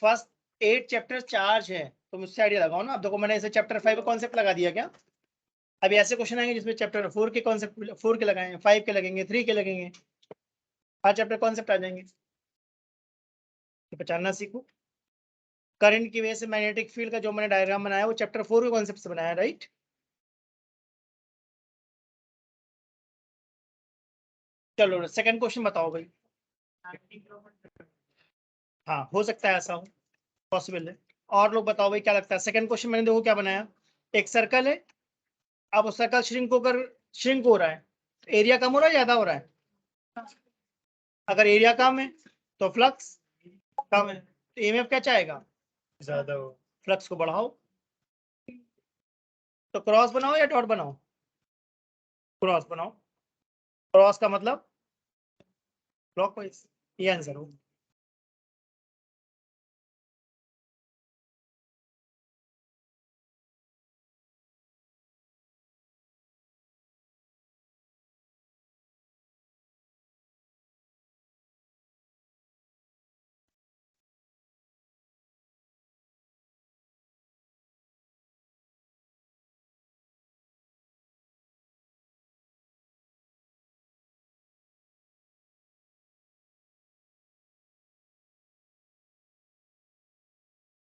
फर्स्ट 8 चैप्टर चार्ज है, तो मुझसे आइडिया लगाओ ना। अब देखो मैंने इसे चैप्टर 5 का कॉन्सेप्ट लगा दिया क्या? अभी ऐसे क्वेश्चन आएंगे जिसमें चैप्टर 4 के कॉन्सेप्ट 4 के लगाए, 5 के लगेंगे, 3 के लगेंगे, हर चैप्टर कॉन्सेप्ट आ जाएंगे। तो पहचानना सीखो। करंट की वजह से मैग्नेटिक फील्ड का जो मैंने डायग्राम बनाया वो चैप्टर 4 के कॉन्सेप्ट से बनाया, राइट? चलो सेकंड क्वेश्चन बताओ भाई। हाँ हो सकता है ऐसा हो, पॉसिबल है। और लोग बताओ भाई क्या लगता है? सेकंड क्वेश्चन मैंने देखो क्या बनाया, एक सर्कल है, अब वो सर्कल श्रिंक हो रहा है, एरिया कम हो रहा है ज्यादा हो रहा है? अगर एरिया कम है तो फ्लक्स कम है, तो ईएमएफ क्या चाहेगा? ज्यादा हो। फ्लक्स को बढ़ाओ, तो क्रॉस बनाओ या डॉट बनाओ? क्रॉस बनाओ। क्रॉस का मतलब क्लॉकवाइज, ये आंसर हो।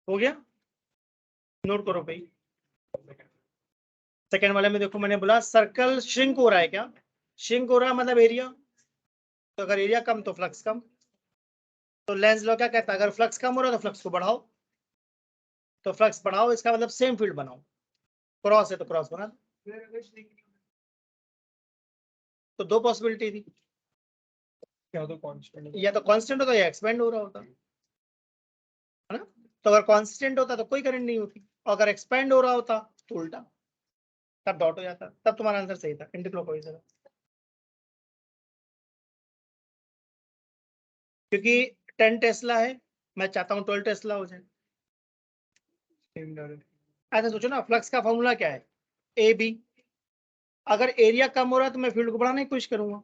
हो गया? नोट करो भाई। सेकेंड वाले में देखो मैंने बोला सर्कल श्रिंक हो रहा है क्या, श्रिंक हो रहा है मतलब एरिया, तो अगर एरिया कम तो फ्लक्स कम, तो लेंस लॉ क्या कहता है, अगर फ्लक्स कम हो रहा है तो फ्लक्स को बढ़ाओ, तो फ्लक्स बढ़ाओ इसका मतलब सेम फील्ड बनाओ, क्रॉस है तो क्रॉस बना दो। तो दो पॉसिबिलिटी थी, क्या तो कांस्टेंट या तो कांस्टेंट होता या एक्सपेंड हो रहा होता, है ना। तो अगर कांस्टेंट होता तो कोई करंट नहीं होती, और अगर एक्सपेंड हो रहा होता तो उल्टा, तब डॉट हो जाता, तब तुम्हारा आंसर सही था, एंटीक्लॉकवाइज था। क्योंकि 10 टेस्ला है, मैं चाहता हूँ 12 टेस्ला हो जाए। ऐसा सोचो ना, फ्लक्स का फॉर्मूला क्या है, ए बी, अगर एरिया कम हो रहा है तो मैं फील्ड को बढ़ाने की कोशिश करूंगा,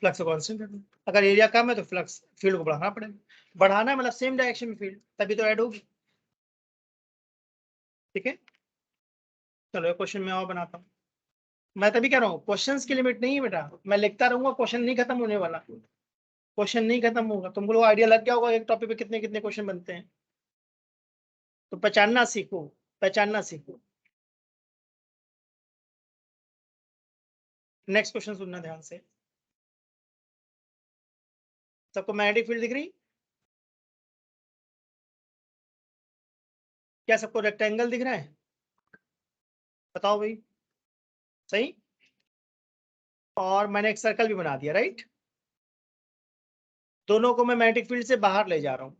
फ्लक्स कांस्टेंट है, अगर एरिया कम है तो फ्लक्स फील्ड को बढ़ाना पड़ेगा, बढ़ाना है मतलब सेम डायरेक्शन में फील्ड, तभी तो ऐड होगी। ठीक है, चलो क्वेश्चन में और बनाता हूँ। मैं तभी कह रहा हूँ क्वेश्चंस की लिमिट नहीं है बेटा, मैं लिखता रहूंगा, क्वेश्चन नहीं खत्म होने वाला, क्वेश्चन नहीं खत्म होगा, तुमको लोग आइडिया लग गया होगा एक टॉपिक पे कितने कितने क्वेश्चन बनते हैं, तो पहचानना सीखो, पहचानना सीखो। नेक्स्ट क्वेश्चन सुनना ध्यान से, सबको मैग्नेटिक फील्ड दिख रही, क्या सबको रेक्टेंगल दिख रहा है, बताओ भाई, सही, और मैंने एक सर्कल भी बना दिया, राइट, दोनों को मैं मैग्नेटिक फील्ड से बाहर ले जा रहा हूं,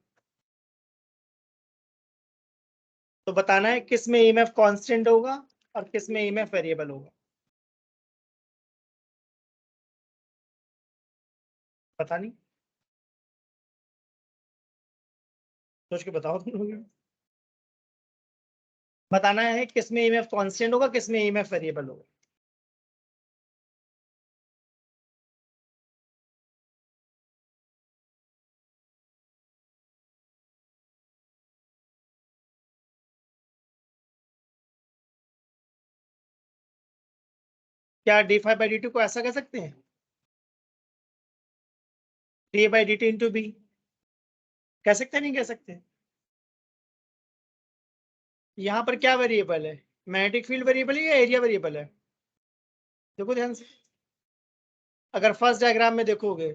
तो बताना है किस में ईएमएफ कांस्टेंट होगा और किस में ईएमएफ वेरिएबल होगा, पता नहीं, सोच के बताओ तुम लोग। बताना है किस में ईएमएफ कांस्टेंट होगा, किस में ईएमएफ वेरिएबल होगा। क्या D phi by D T को ऐसा कह सकते हैं, D by D T into B, कह सकते हैं नहीं कह सकते, यहाँ पर क्या वेरिएबल है, मैग्नेटिक फील्ड वेरिएबल है या एरिया वेरिएबल है, देखो ध्यान से, अगर फर्स्ट डायग्राम में देखोगे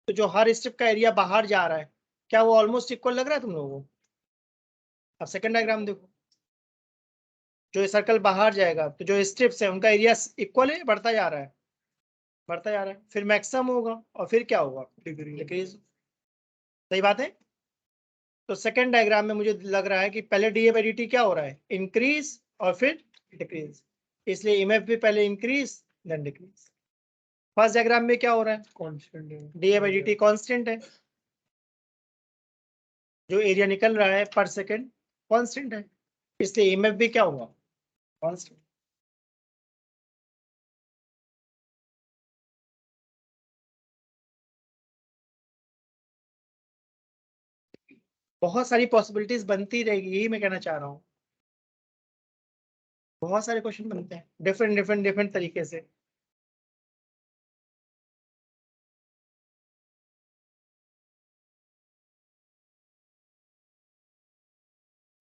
तो जो हर स्ट्रिप का एरिया बाहर जा रहा है, क्या वो ऑलमोस्ट इक्वल लग रहा है तुम लोगों को, अब सेकंड डायग्राम देखो, जो ये सर्कल बाहर जाएगा तो जो स्ट्रिप्स है उनका एरिया इक्वल है, बढ़ता जा रहा है, बढ़ता जा रहा है, फिर मैक्सिमम होगा और फिर क्या होगा, डिक्रीज, सही बात है। तो सेकंड डायग्राम में मुझे लग रहा है कि पहले D A by D T क्या हो रहा है, इंक्रीज और फिर डिक्रीज, इसलिए ईएमएफ भी पहले increase then decrease. First diagram में क्या हो रहा है, कांस्टेंट है, D A by D T constant है, जो एरिया निकल रहा है पर सेकेंड कॉन्स्टेंट है, इसलिए ईएमएफ भी क्या होगा, कॉन्स्टेंट। बहुत सारी पॉसिबिलिटीज बनती रहेगी, यही मैं कहना चाह रहा हूँ, बहुत सारे क्वेश्चन बनते हैं डिफरेंट डिफरेंट डिफरेंट तरीके से।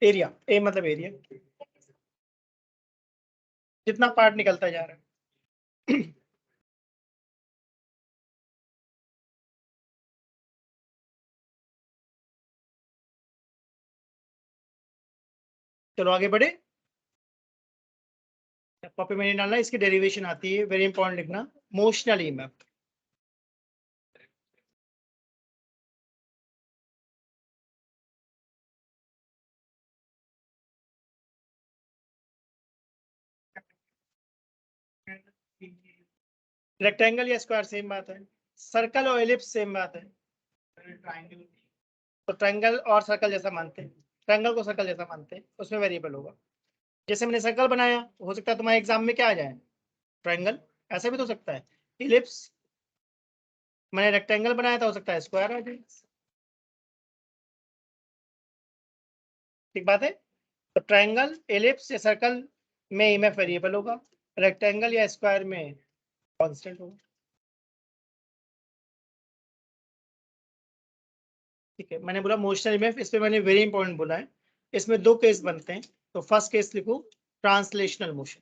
एरिया, ए मतलब एरिया, जितना पार्ट निकलता जा रहा है। चलो आगे बढ़े, कॉपी में नहीं डालना, इसकी डेरिवेशन आती है, वेरी इंपॉर्टेंट लिखना, मोशनल ईएमएफ, रेक्टेंगल या स्क्वायर सेम बात है, सर्कल और एलिप्स सेम बात है, तो ट्रायंगल और सर्कल जैसा मानते हैं, ट्रायंगल को सर्कल जैसा मानते हैं, उसमें वेरिएबल होगा, जैसे मैंने सर्कल बनाया, हो सकता है तुम्हारे एग्जाम में क्या आ जाए, ट्रायंगल, ऐसा भी तो हो सकता है, इलिप्स मैंने रेक्टेंगल बनाया था, हो सकता है स्क्वायर आ जाए, ठीक बात है। तो ट्रायंगल, एलिप्स या सर्कल में ईएमएफ वेरिएबल होगा, रेक्टेंगल या स्क्वायर में कांस्टेंट होगा, ठीक है। मैंने बोला मोशनल ईएमएफ, इस पे मैंने वेरी इंपॉर्टेंट बोला है, इसमें दो केस बनते हैं, तो फर्स्ट केस लिखो ट्रांसलेशनल मोशन।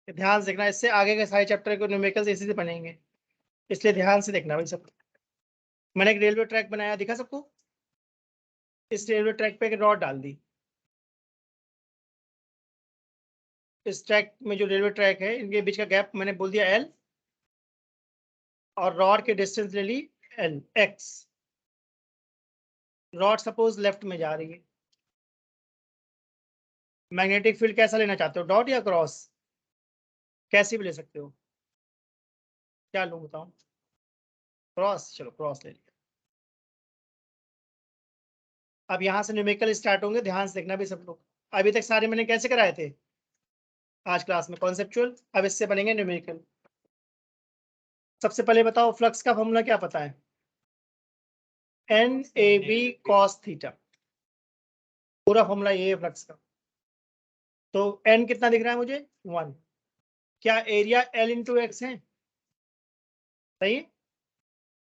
ध्यान से देखना, इससे आगे के सारे चैप्टर को न्यूमेरिकल्स इसी से बनेंगे, इसलिए ध्यान से देखना भाई सब। मैंने एक रेलवे ट्रैक बनाया, दिखा सबको? इस रेलवे ट्रैक पे एक रॉड डाल दी। इस ट्रैक में जो रेलवे ट्रैक है, इनके बीच का गैप मैंने बोल दिया L, और रॉड की डिस्टेंस ले ली L x। Rod suppose left में जा रही है, मैग्नेटिक फील्ड कैसा लेना चाहते हो, डॉट या क्रॉस? कैसी भी ले सकते हो, क्या लूं बताओ? क्रॉस, चलो क्रॉस ले लिया। अब यहां से न्यूमेरिकल स्टार्ट होंगे, ध्यान से देखना भी सब लोग। अभी तक सारे मैंने कैसे कराए थे आज क्लास में, कॉन्सेप्चुअल। अब इससे बनेंगे न्यूमेरिकल। सबसे पहले बताओ फ्लक्स का फॉर्मूला क्या पता है? NAB cos थीटा, पूरा फॉर्मूला ये है फ्लक्स का। तो n कितना दिख रहा है मुझे? 1। क्या एरिया L इंटू एक्स है? सही है।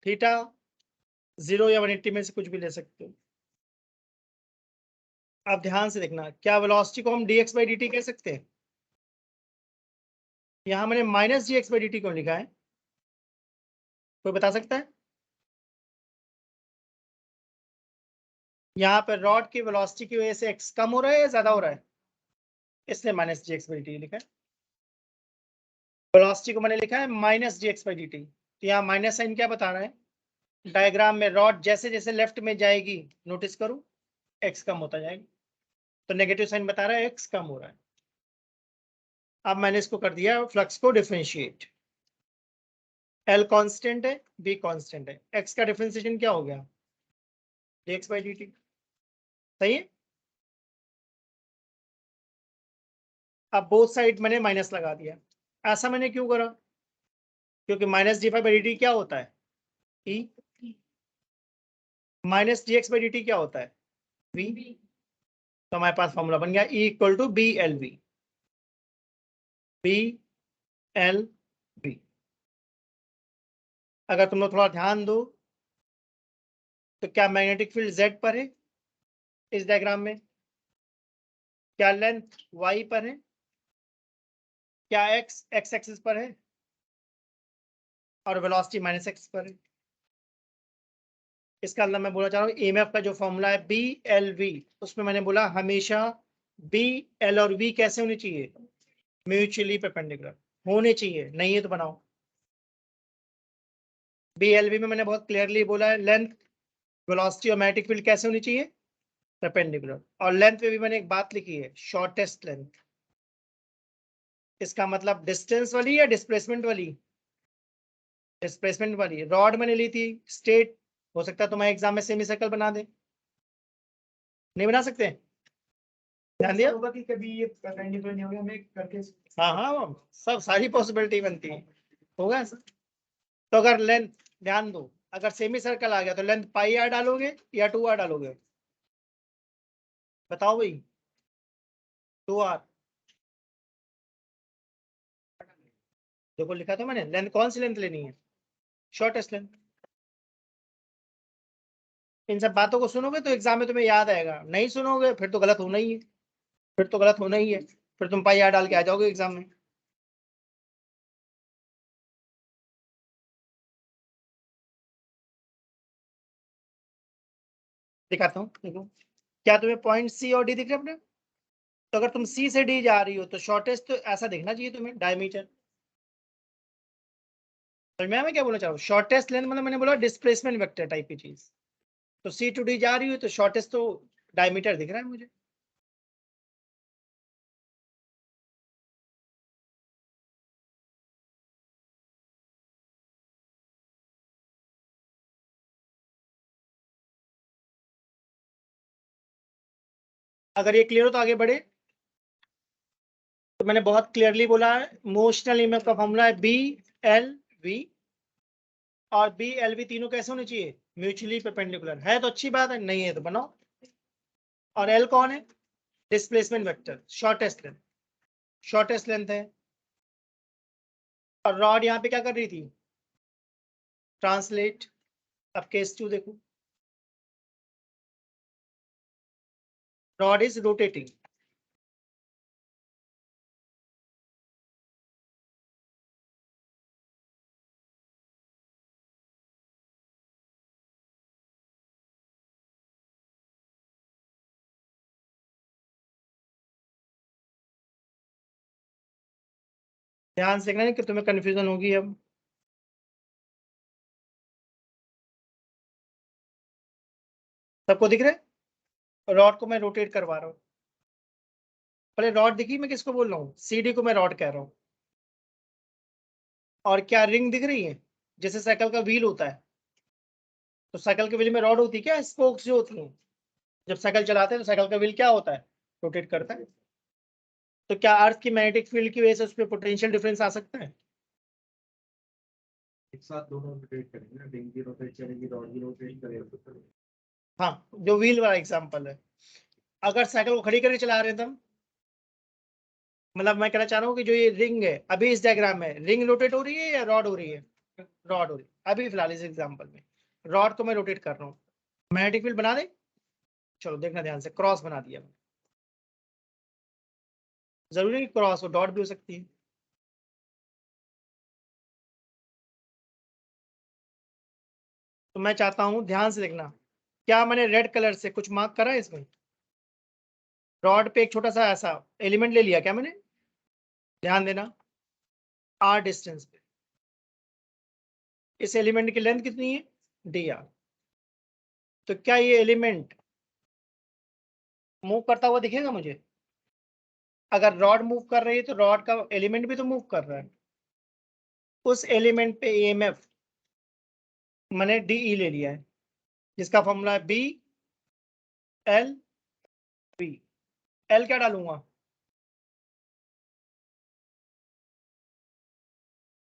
थीटा 0 या 180 में से कुछ भी ले सकते हो। अब ध्यान से देखना, क्या वेलोसिटी को हम dx बाई dt कह सकते हैं? यहां मैंने माइनस dx बाई dt क्यों लिखा है, कोई बता सकता है? यहाँ पर रॉड की वेलोसिटी की वजह से x कम हो रहा है या ज्यादा हो रहा है, इसलिए माइनस dx बाई dt लिखा है। वेलोसिटी को मैंने लिखा है माइनस dx बाई dt, तो यहाँ माइनस साइन क्या बता रहा है? डायग्राम में रॉड जैसे जैसे लेफ्ट में जाएगी, नोटिस करो x कम होता जाएगा, तो नेगेटिव साइन बता रहा है x कम हो रहा है। अब मैंने इसको कर दिया फ्लक्स को डिफरेंशिएट। L कांस्टेंट है, B कांस्टेंट है, x का डिफरेंशिएशन क्या हो गया? dx by dt। सही है। अब बोथ साइड मैंने माइनस लगा दिया। ऐसा मैंने क्यों करा? क्योंकि minus D phi by D क्या होता है? E। Minus D X by D T क्या होता है? V। तो हमारे पास फॉर्मूला बन गया E equal to B L V. B L V. अगर तुम लोग थोड़ा ध्यान दो तो क्या मैग्नेटिक फील्ड Z पर है इस डायग्राम में? क्या लेंथ Y पर है? क्या X X एक्सिस पर है? और वेलोसिटी माइनस x पर है। इसका अंदर मैं बोला चाह रहा हूँ EMF का जो फॉर्मूला है BLV, उसमें मैंने बोला हमेशा B, L और V कैसे होनी चाहिए? म्यूचुअली परपेंडिकुलर होने चाहिए, नहीं है तो बनाओ। BLV में मैंने बहुत क्लियरली बोला है लेंथ, वेलोसिटी और मैग्नेटिक फील्ड कैसे होनी चाहिए? परपेंडिकुलर। और लेंथ पे भी मैंने एक बात लिखी है, शॉर्टेस्ट लेंथ। इसका मतलब डिस्टेंस वाली या डिस्प्लेसमेंट वाली? डिस्प्लेसमेंट वाली। रॉड मैंने ली थी स्ट्रेट, हो सकता है तुम्हारे एग्जाम में सेमी सर्कल बना दे, नहीं बना सकते? ध्यान दिया होगा कि कभी ये परपेंडिकुलर नहीं होगा, हमें करके। हाँ हाँ, सब सारी पॉसिबिलिटी बनती है, होगा ऐसा। तो अगर लेंथ, ध्यान दो, अगर सेमी सर्कल आ गया तो लेंथ पाई आर डालोगे या 2r डालोगे? बताओ भाई। 2r। देखो लिखा था मैंने, लेंथ कौन सी लेंथ लेनी है? Shortest length. इन सब बातों को सुनोगे तो एग्जाम में तुम्हें याद आएगा, नहीं सुनोगे फिर तो गलत होना ही है, फिर तो गलत होना ही है, फिर तुम पाई आर डाल के आ जाओगे एग्जाम में। दिखाता हूँ, देखो क्या तुम्हें पॉइंट सी और डी दिख रहे हैं अपने? तो अगर तुम सी से डी जा रही हो तो शॉर्टेस्ट तो ऐसा देखना चाहिए तुम्हें, डायमीटर। समझ में आया मैं क्या बोलना चाह रहा हूँ? शॉर्टेस्ट लेंथ मतलब मैंने बोला डिस्प्लेसमेंट वेक्टर टाइप की चीज। तो सी टू डी जा रही हो तो शॉर्टेस्ट तो डायमीटर दिख रहा है मुझे। अगर ये क्लियर हो तो आगे बढ़े। तो मैंने बहुत क्लियरली बोला है मोशनल ईएमएफ का फॉर्मूला है बी एल वी, और बी एल वी तीनों कैसे होने चाहिए? Mutually perpendicular. है तो अच्छी बात है, नहीं है तो बनाओ। और एल कौन है? Displacement vector, shortest length, shortest length है। और रॉड यहाँ पे क्या कर रही थी? ट्रांसलेट। अब केस 2 देखो, रॉड इज रोटेटिंग। ध्यान से देखना है कि तुम्हें कंफ्यूजन होगी। अब सबको दिख रहा है? रॉड को मैं रोटेट करवा रहा हूँ। पहले रॉड दिखी, मैं किसको बोल रहा हूँ? सीडी को मैं रॉड कह रहा हूँ। और क्या रिंग दिख रही है? जैसे साइकिल का व्हील होता है, तो साइकिल के व्हील में रॉड होती है क्या? स्पोक्स जो होती हैं। जब साइकिल चलाते हैं तो साइकिल का व्हील क्या होता है? रोटेट करता है। तो क्या अर्थ की मैग्नेटिक फील्ड की वजह से उस पर पोटेंशियल डिफरेंस आ सकता है? एक साथ दोनों रोटेट करेंगे ना, रिंग भी रोटेट करेंगी, रॉड भी रोटेट करेंगे। हाँ, जो व्हील वाला एग्जांपल है। अगर साइकिल को खड़ी करके चला रहे हैं तब, मतलब मैं कहना चाह रहा हूँ कि जो ये रिंग है अभी इस डायग्राम में, रिंग रोटेट हो रही है या रॉड हो रही है? रॉड हो रही है अभी फिलहाल इस एग्जांपल में। रॉड को मैं रोटेट कर रहा हूँ, मैग्नेटिक फील्ड बना दे। चलो देखना ध्यान से, क्रॉस बना दिया। जरूरी नहीं क्रॉस हो, डॉट भी हो सकती है। तो मैं चाहता हूं ध्यान से देखना, क्या मैंने रेड कलर से कुछ मार्क करा है इसमें? रॉड पे एक छोटा सा ऐसा एलिमेंट ले लिया क्या मैंने? ध्यान देना, आर डिस्टेंस पे। इस एलिमेंट की लेंथ कितनी है? D R. तो क्या ये एलिमेंट मूव करता हुआ दिखेगा मुझे? अगर रॉड मूव कर रही है तो रॉड का एलिमेंट भी तो मूव कर रहा है। उस एलिमेंट पे ईएमएफ मैंने डीई ले लिया है, जिसका फॉर्मूला है बी एल बी। एल क्या डालूंगा?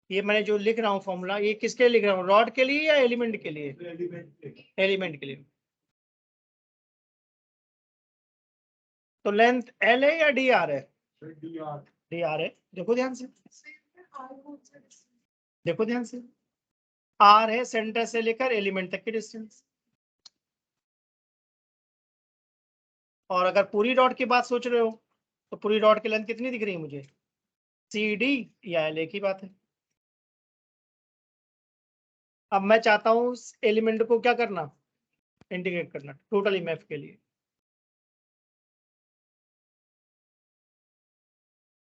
ये मैंने जो लिख रहा हूँ फॉर्मूला, ये किसके लिए लिख रहा हूँ? रॉड के लिए या एलिमेंट के लिए? एलिमेंट के लिए। तो लेंथ एल है या डी आर है? डी आर है। देखो ध्यान से, देखो ध्यान से, आर है सेंटर से लेकर एलिमेंट तक की डिस्टेंस। और अगर पूरी रॉड की बात सोच रहे हो तो पूरी रॉड की लेंथ कितनी दिख रही है मुझे? सी डी या एल, एक ही बात है। अब मैं चाहता हूँ उस एलिमेंट को क्या करना? इंटीग्रेट करना टोटल ईएमएफ के लिए।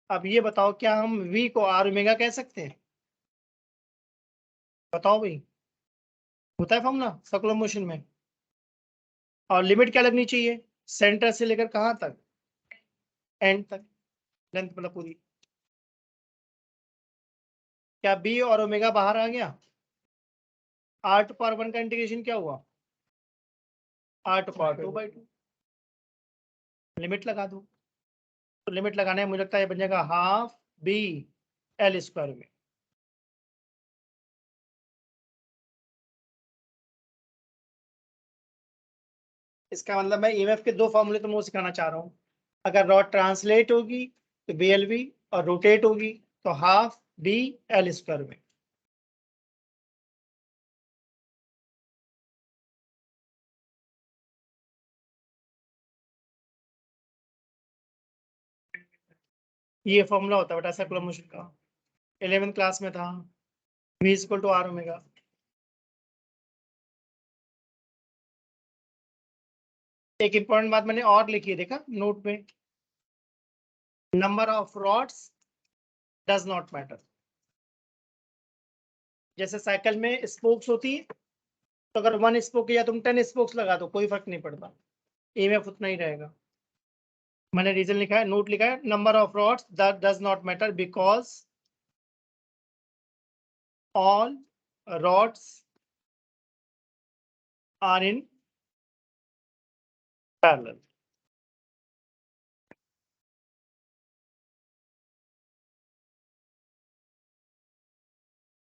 अब ये बताओ, क्या हम v को आर ओमेगा कह सकते हैं? बताओ भाई, होता है फॉर्मूला सर्कुलर मोशन में। और लिमिट क्या लगनी चाहिए? सेंटर से लेकर कहां तक? एंड तक, लेंथ मतलब पूरी। क्या बी और ओमेगा बाहर आ गया? आर टू पावर 1 का इंटीग्रेशन क्या हुआ? Are to power 2/2। लिमिट लगा दो। तो लिमिट लगाने में मुझे लगता है ये बन जाएगा हाफ बी एल स्क्वायर में। इसका मतलब मैं ईएमएफ के दो फॉर्मूले तुमको सिखाना चाह रहा हूँ। अगर रॉड ट्रांसलेट होगी तो बी एल वी, और रोटेट होगी तो हाफ बी एल स्क्वायर में। ये फॉर्मूला होता है बेटा सर्कुलर मोशन का, 11th क्लास में था। v equal to R omega. एक इंपॉर्टेंट बात मैंने और लिखी है, देखा नोट में, number of rods does not matter. जैसे साइकिल में स्पोक्स होती है, तो अगर 1 स्पोक या तुम 10 स्पोक्स लगा दो कोई फर्क नहीं पड़ता, ईएमएफ उतना ही रहेगा। मैंने रीजन लिखा है, नोट लिखा है, number of rods that does not matter because all rods are in parallel.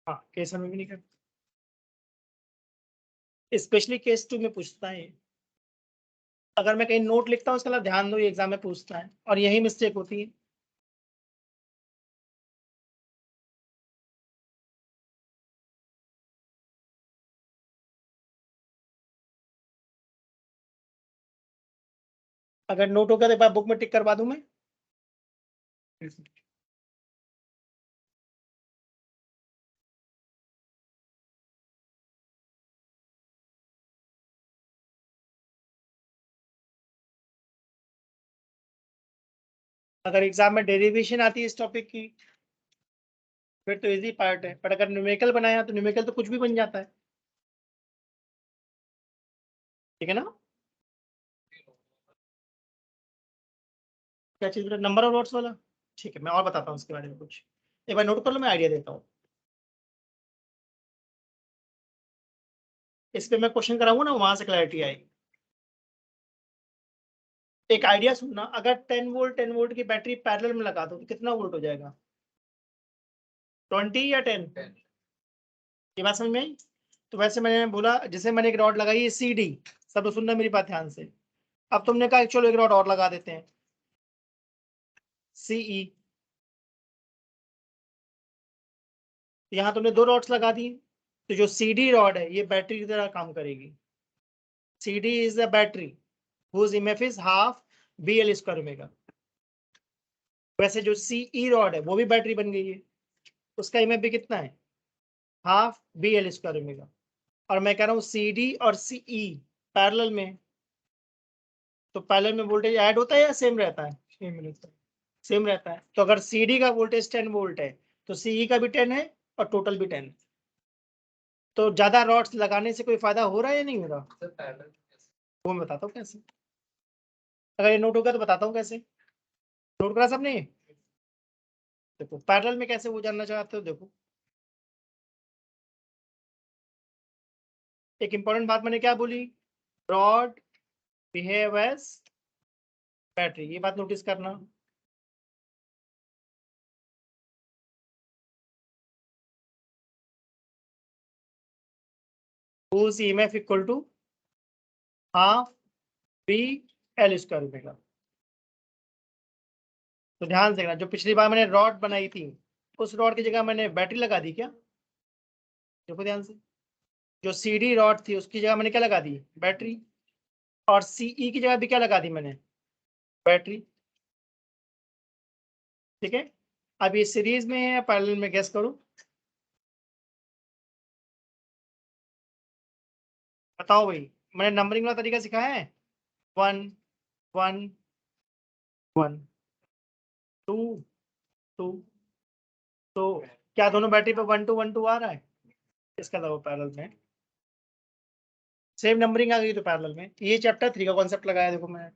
हाँ, केस में भी नहीं कर, स्पेशली केस 2 में पूछता है। अगर मैं कहीं नोट लिखता हूँ इसका मतलब ध्यान दो, ये एग्जाम में पूछता है, और यही मिस्टेक होती है। अगर नोट होगा तो एक बार बुक में टिक करवा दूं मैं। अगर एग्जाम में डेरिवेशन आती है इस टॉपिक की फिर तो इजी पार्ट है, पर अगर न्यूमेरिकल बनाया तो न्यूमेरिकल तो कुछ भी बन जाता है, ठीक है ना। क्या चीज, नंबर ऑफ नोट्स वाला? ठीक है, मैं और बताता हूँ इसके बारे में कुछ, एक बार नोट कर लो, मैं आइडिया देता हूँ। इस पे मैं क्वेश्चन कराऊंगा ना, वहां से क्लैरिटी आएगी। एक आइडिया सुनना, अगर 10 वोल्ट की बैटरी पैरेलल में लगा दो तो कितना वोल्ट हो जाएगा? 20 या 10? ये बात समझ में आई? तो वैसे मैंने बोला, जैसे मैंने एक रॉड लगाई है सी डी, सब लोग सुनना मेरी बात ध्यान से। अब तुमने कहा चलो एक रॉड और लगा देते हैं, सीई। यहाँ तुमने 2 रॉड्स लगा दी, तो जो सी डी रॉड है ये बैटरी की तरह काम करेगी। C D is a battery whose EMF is half BL square omega. वैसे जो सीई रॉड है वो भी बैटरी बन गई है, उसका EMF भी कितना है? Half BL square omega. और मैं कह रहा हूँ सी डी और सीई पैरेलल में, तो पैरेलल में वोल्टेज ऐड होता है या सेम रहता है? सेम रहता है। तो अगर सी डी का वोल्टेज 10 वोल्ट है तो सीई का भी 10 है और टोटल भी 10 है। तो ज्यादा रॉड्स लगाने से कोई फायदा हो रहा है या नहीं हो रहा? वो मैं बताता हूँ कैसे। अगर ये नोट होगा तो बताता हूँ कैसे। नोट करा सबने? देखो पैरेलल में कैसे वो जानना चाहते हो, देखो एक इंपॉर्टेंट बात मैंने क्या बोली, रॉड बिहेव एज बैटरी, ये बात नोटिस करना। whose EMF equal to half B L square omega. तो ध्यान से देखना, जो पिछली बार मैंने रॉड बनाई थी उस रॉड की जगह मैंने बैटरी लगा दी क्या? देखो ध्यान से, जो सीडी रॉड थी उसकी जगह मैंने क्या लगा दी? बैटरी। और सीई की जगह भी क्या लगा दी मैंने? बैटरी। ठीक है, अब ये सीरीज में है या पैरेलल में, गेस करो, बताओ भाई। मैंने नंबरिंग वाला तरीका सिखाया है, 1 1 1 2 2। तो क्या दोनों बैटरी पे 1 2 1 2 आ रहा है? इसका था वो पैरेलल में, सेम नंबरिंग आ गई तो पैरेलल में। ये चैप्टर 3 का कॉन्सेप्ट लगाया, देखो मैं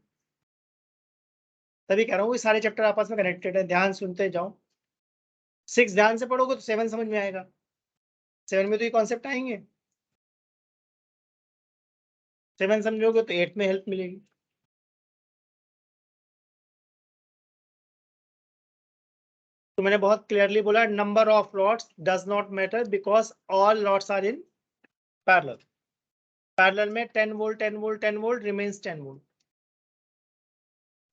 तभी कह रहा हूँ, ये सारे चैप्टर आपस में कनेक्टेड है, ध्यान सुनते जाओ। 6 ध्यान से पढ़ोगे तो 7 समझ में आएगा, 7 में तो ये कॉन्सेप्ट आएंगे, 7 समझोगे तो 8 में हेल्प मिलेगी। तो मैंने बहुत क्लियरली बोला, number of lots does not matter because all lots are in parallel. Parallel में 10 volt 10 volt 10 volt remains 10 volt.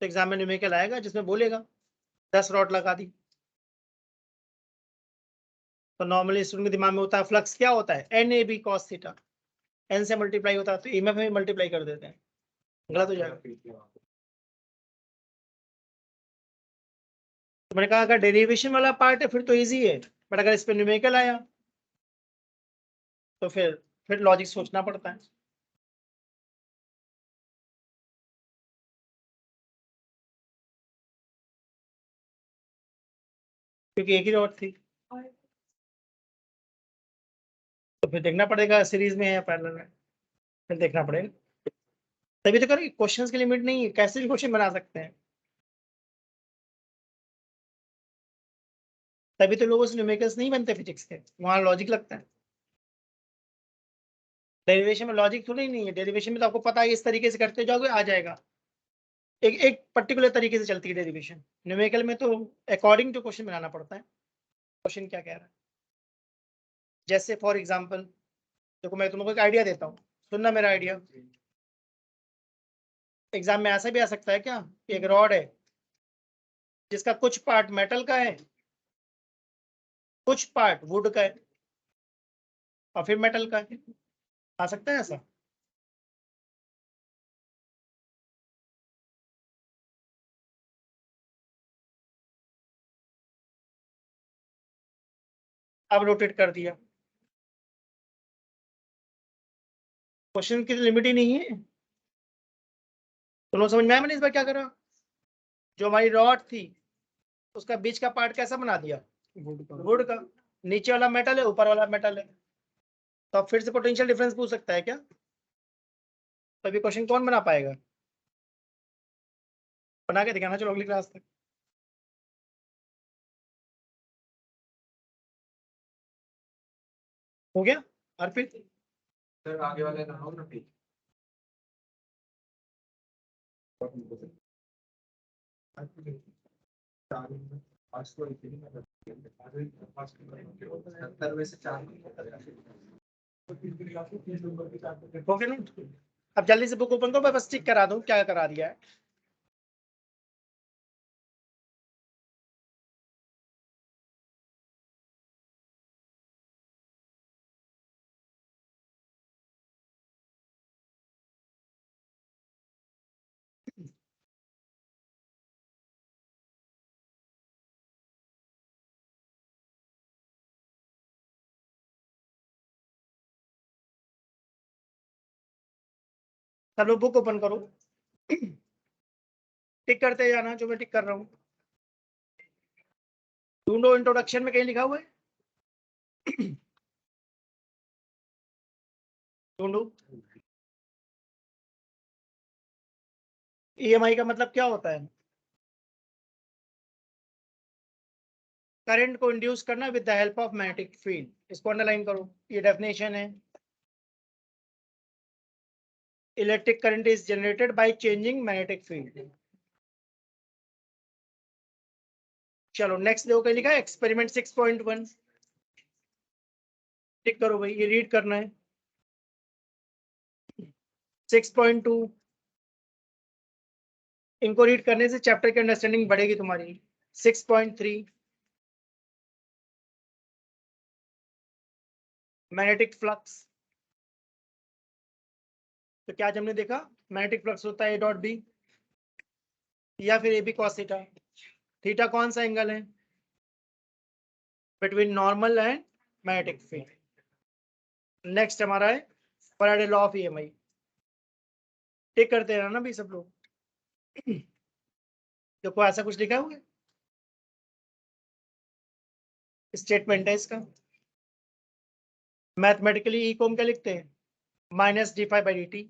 तो एग्जाम में न्यूमेरिकल आएगा जिसमें बोलेगा 10 रॉड लगा दी। तो नॉर्मली स्टूडेंट के दिमाग में होता है फ्लक्स क्या होता है, N A B cos theta, N से मल्टीप्लाई होता है तो ईएमएफ में मल्टीप्लाई कर देते हैं, गलत हो जाएगा। तो मैंने कहा अगर डेरिवेशन वाला पार्ट है फिर तो इजी है, बट अगर इस पे न्यूमेरिकल आया तो फिर लॉजिक सोचना पड़ता है। क्योंकि एक ही रॉड थी, तो फिर देखना पड़ेगा सीरीज में है या पैरेलल में, फिर देखना पड़ेगा। तभी तो करें, क्वेश्चंस की लिमिट नहीं है, कैसे भी क्वेश्चन बना सकते हैं। तभी तो लोगों से न्यूमेरिकल्स नहीं बनते फिजिक्स के, वहां लॉजिक लगता है। डेरिवेशन में लॉजिक थोड़ी नहीं है, डेरिवेशन में तो आपको पता है इस तरीके से करते जाओगे आ जाएगा, एक एक पर्टिकुलर तरीके से चलती है डेरिवेशन। न्यूमेरिकल में तो अकॉर्डिंग टू क्वेश्चन बनाना पड़ता है, क्वेश्चन क्या कह रहा है। जैसे फॉर एग्जांपल देखो, मैं तुमको एक आइडिया देता हूँ, सुनना मेरा आइडिया। एग्जाम में ऐसा भी आ सकता है क्या, एक रॉड है जिसका कुछ पार्ट मेटल का है, कुछ पार्ट वुड का है, और फिर मेटल का है, आ सकता है ऐसा? अब रोटेट कर दिया। क्वेश्चन की लिमिट ही नहीं है। दोनों समझ में आया मैंने इस बार क्या करा? जो हमारी रॉड थी उसका बीच का पार्ट कैसा बना दिया? वुड का। नीचे वाला मेटल है, ऊपर वाला मेटल है। तो अब फिर से पोटेंशियल डिफरेंस पूछ सकता है क्या? तो अभी क्वेश्चन कौन बना पाएगा? बना के दिखाना चलो अगली क्लास तक। हो गया अर्पित? सर आगे वाले लगाओ ना पेज। हो गया ना? अब जल्दी से बुक ओपन करो, मैं बस चेक करा दूं क्या करा दिया है। सब लोग बुक ओपन करो, टिक करते जाना जो मैं टिक कर रहा हूँ। ढूंढो, इंट्रोडक्शन में कहीं लिखा हुआ है? ढूंढो। ईएमआई का मतलब क्या होता है? करंट को इंड्यूस करना with the help of magnetic field. इसको अंडरलाइन करो, ये डेफिनेशन है। Electric current is generated by changing magnetic field. चलो नेक्स्ट देखो क्या लिखा है, एक्सपेरिमेंट 6.1। टिक करो भाई, ये रीड करना है। 6.2, इनको रीड करने से चैप्टर की अंडरस्टैंडिंग बढ़ेगी तुम्हारी। 6.3, मैग्नेटिक फ्लक्स। तो क्या आज हमने देखा, मैग्नेटिक फ्लक्स होता है ए डॉट बी, या फिर A B cos theta. Theta कौन सा एंगल है? Between normal and magnetic field. Next हमारा है Faraday law of EMI. Tick करते हैं ना भी सब लोग। देखो ऐसा कुछ लिखा हुआ है, स्टेटमेंट है इसका। मैथमेटिकली ई को हम क्या लिखते हैं? Minus D phi by D T.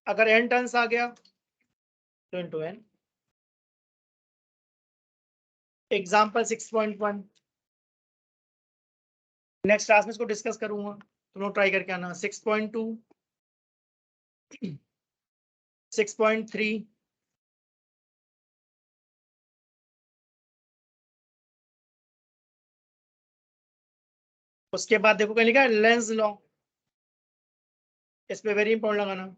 अगर एन टर्न्स आ गया तो into N. Example 6.1, next class में इसको डिस्कस करूंगा, तुम लोग ट्राई करके आना। 6.2, 6.3, उसके बाद देखो क्या लिखा है, लेंस लॉ। इस पे वेरी इंपॉर्टेंट लगाना,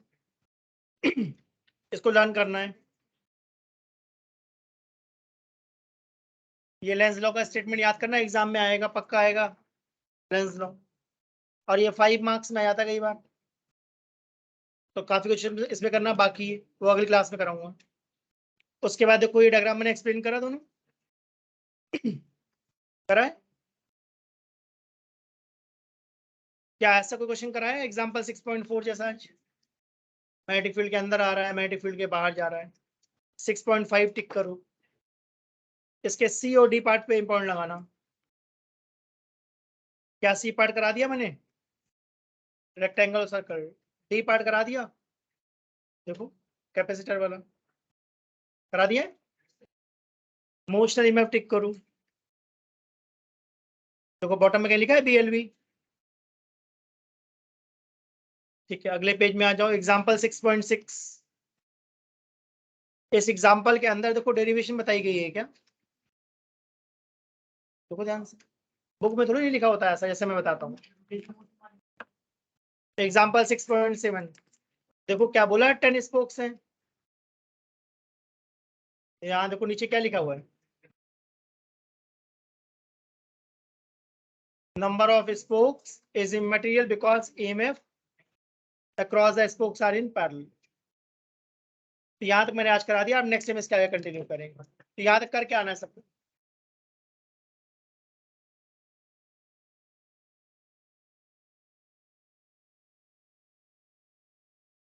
इसको लर्न करना है। ये लेंस लॉ का स्टेटमेंट याद करना, एग्जाम में आएगा, पक्का आएगा लेंस लॉ। और ये 5 मार्क्स में आ जाता है कई बार, तो काफी कुछ इसमें करना बाकी है, वो अगली क्लास में कराऊंगा। उसके बाद देखो ये डायग्राम मैंने एक्सप्लेन करा दोनों, करा है क्या? ऐसा कोई क्वेश्चन करा है एग्जाम्पल 6.4 जैसा? आज मैग्नेटिक फील्ड के अंदर आ रहा है, मैग्नेटिक फील्ड के बाहर जा रहा है। 6.5 टिक करो। इसके सी और डी पार्ट पे इंपॉर्टेंट लगाना। क्या सी पार्ट करा दिया मैंने, रेक्टेंगल और सर्कल। डी पार्ट करा दिया, देखो कैपेसिटर वाला करा दिया। मोशनल ईएमएफ टिक करूं, देखो बॉटम में क्या लिखा है, बीएलवी। ठीक है, अगले पेज में आ जाओ, एग्जाम्पल 6.6। इस एग्जाम्पल के अंदर देखो डेरिवेशन बताई गई है क्या? देखो ध्यान से, बुक में थोड़ी नहीं लिखा होता है ऐसा, जैसे मैं बताता हूँ। एग्जाम्पल 6.7, देखो क्या बोला है, 10 स्पोक्स हैं। यहाँ देखो नीचे क्या लिखा हुआ है, number of spokes is immaterial because EMF across the spokes are in parallel. तो यहाँ तक मैंने आज करा दिया, अब नेक्स्ट टाइम इसके आगे कंटिन्यू करेंगे। तो यहाँ तक करके आना है सबको।